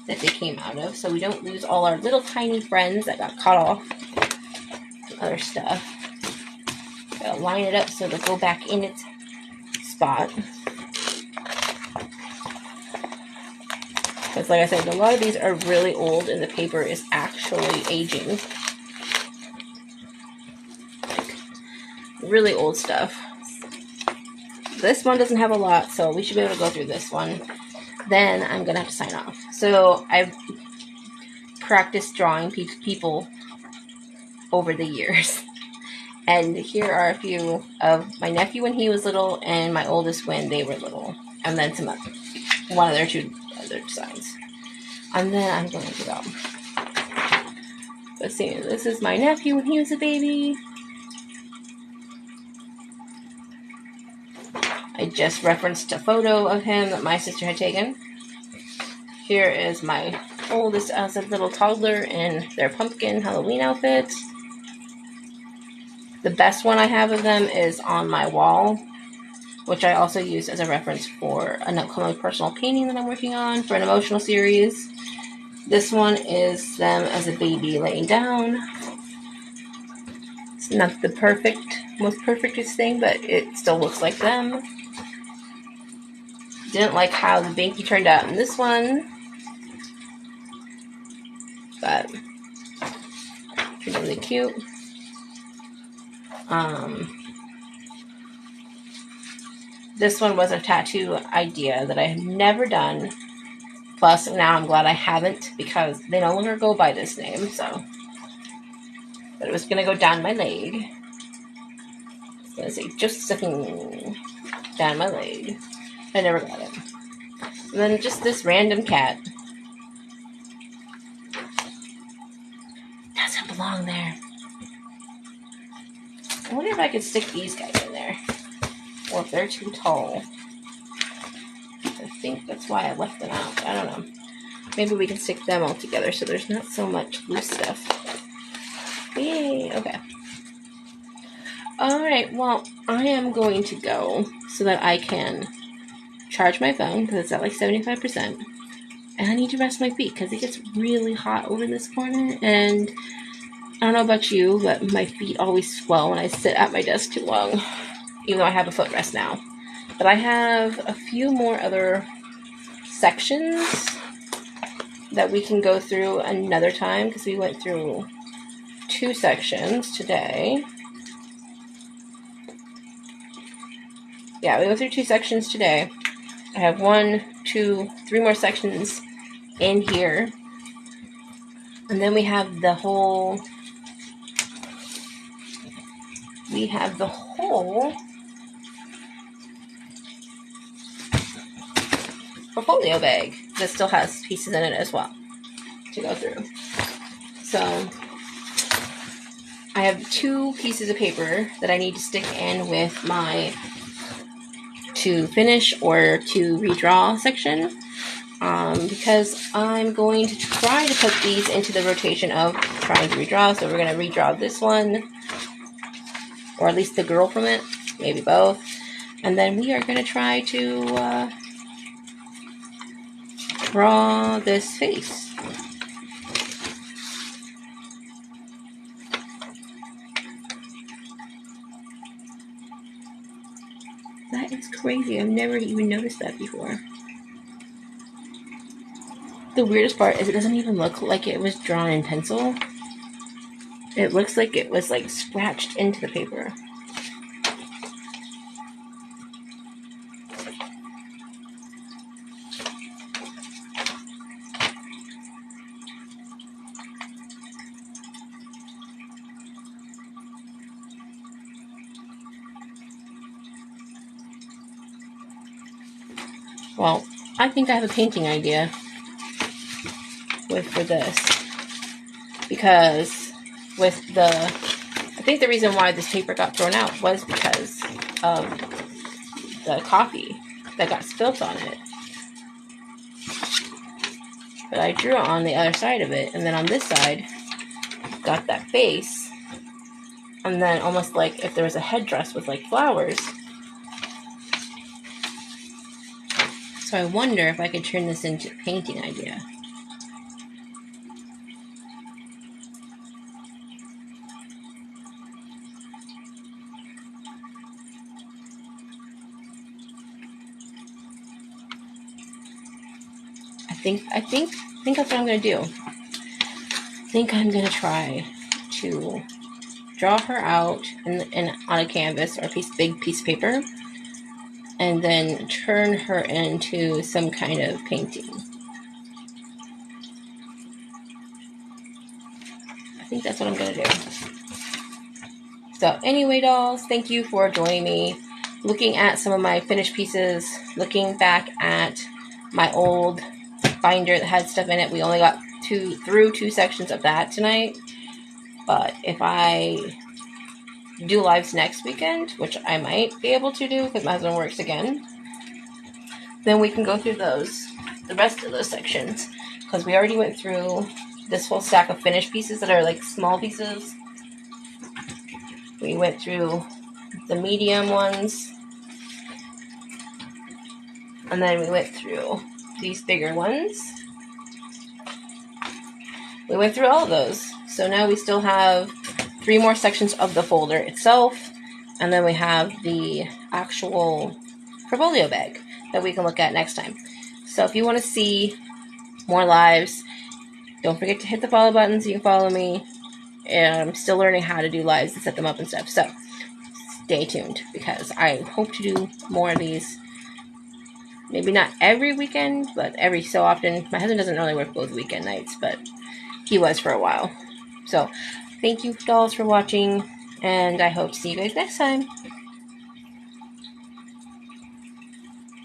C: that they came out of so we don't lose all our little tiny friends that got cut off and other stuff. Gotta line it up so they'll go back in its spot. Because like I said, a lot of these are really old and the paper is actually aging. Like, really old stuff. This one doesn't have a lot, so we should be able to go through this one. Then I'm going to have to sign off. So I've practiced drawing people over the years. And here are a few of my nephew when he was little and my oldest when they were little. And then one of their two other designs. And then I'm going to go. Let's see, this is my nephew when he was a baby. I just referenced a photo of him that my sister had taken. Here is my oldest as a little toddler in their pumpkin Halloween outfit. The best one I have of them is on my wall, which I also use as a reference for an upcoming personal painting that I'm working on for an emotional series. This one is them as a baby laying down. It's not the most perfectest thing, but it still looks like them. Didn't like how the binky turned out in this one, but really cute. This one was a tattoo idea that I had never done. Plus, now I'm glad I haven't because they no longer go by this name. So, but it was gonna go down my leg. It's gonna say Josephine down my leg. I never got it. And then just this random cat. Doesn't belong there. I wonder if I could stick these guys in there. Or if they're too tall. I think that's why I left them out. I don't know. Maybe we can stick them all together so there's not so much loose stuff. Yay! Okay. Alright, well, I am going to go so that I can charge my phone because it's at like 75%. And I need to rest my feet because it gets really hot over in this corner. And I don't know about you, but my feet always swell when I sit at my desk too long. Even though I have a footrest now. But I have a few more other sections that we can go through another time because we went through 2 sections today. Yeah, we went through 2 sections today. I have 1, 2, 3 more sections in here. And then we have the whole portfolio bag that still has pieces in it as well to go through. So I have 2 pieces of paper that I need to stick in with my to finish or to redraw section because I'm going to try to put these into the rotation of trying to redraw. So we're going to redraw this one, or at least the girl from it, maybe both, and then we are going to try to draw this face. That is crazy. I've never even noticed that before. The weirdest part is it doesn't even look like it was drawn in pencil. It looks like it was like scratched into the paper. Well, I think I have a painting idea for this. Because I think the reason why this paper got thrown out was because of the coffee that got spilt on it. But I drew on the other side of it, and then on this side, got that face. And then almost like if there was a headdress with like flowers. So I wonder if I could turn this into a painting idea. I think that's what I'm going to do. I think I'm going to try to draw her out on a canvas or big piece of paper, and then turn her into some kind of painting. I think that's what I'm going to do. So anyway, dolls, thank you for joining me, looking at some of my finished pieces, looking back at my old binder that had stuff in it. We only got through 2 sections of that tonight. But if I do lives next weekend, which I might be able to do because my husband works again, then we can go through the rest of those sections. Because we already went through this whole stack of finished pieces that are like small pieces. We went through the medium ones. And then we went through these bigger ones. We went through all of those. So now we still have 3 more sections of the folder itself. And then we have the actual portfolio bag that we can look at next time. So if you want to see more lives, don't forget to hit the follow button so you can follow me. I'm still learning how to do lives and set them up and stuff. So stay tuned, because I hope to do more of these. Maybe not every weekend, but every so often. My husband doesn't really work both weekend nights, but he was for a while. So thank you, dolls, for watching, and I hope to see you guys next time.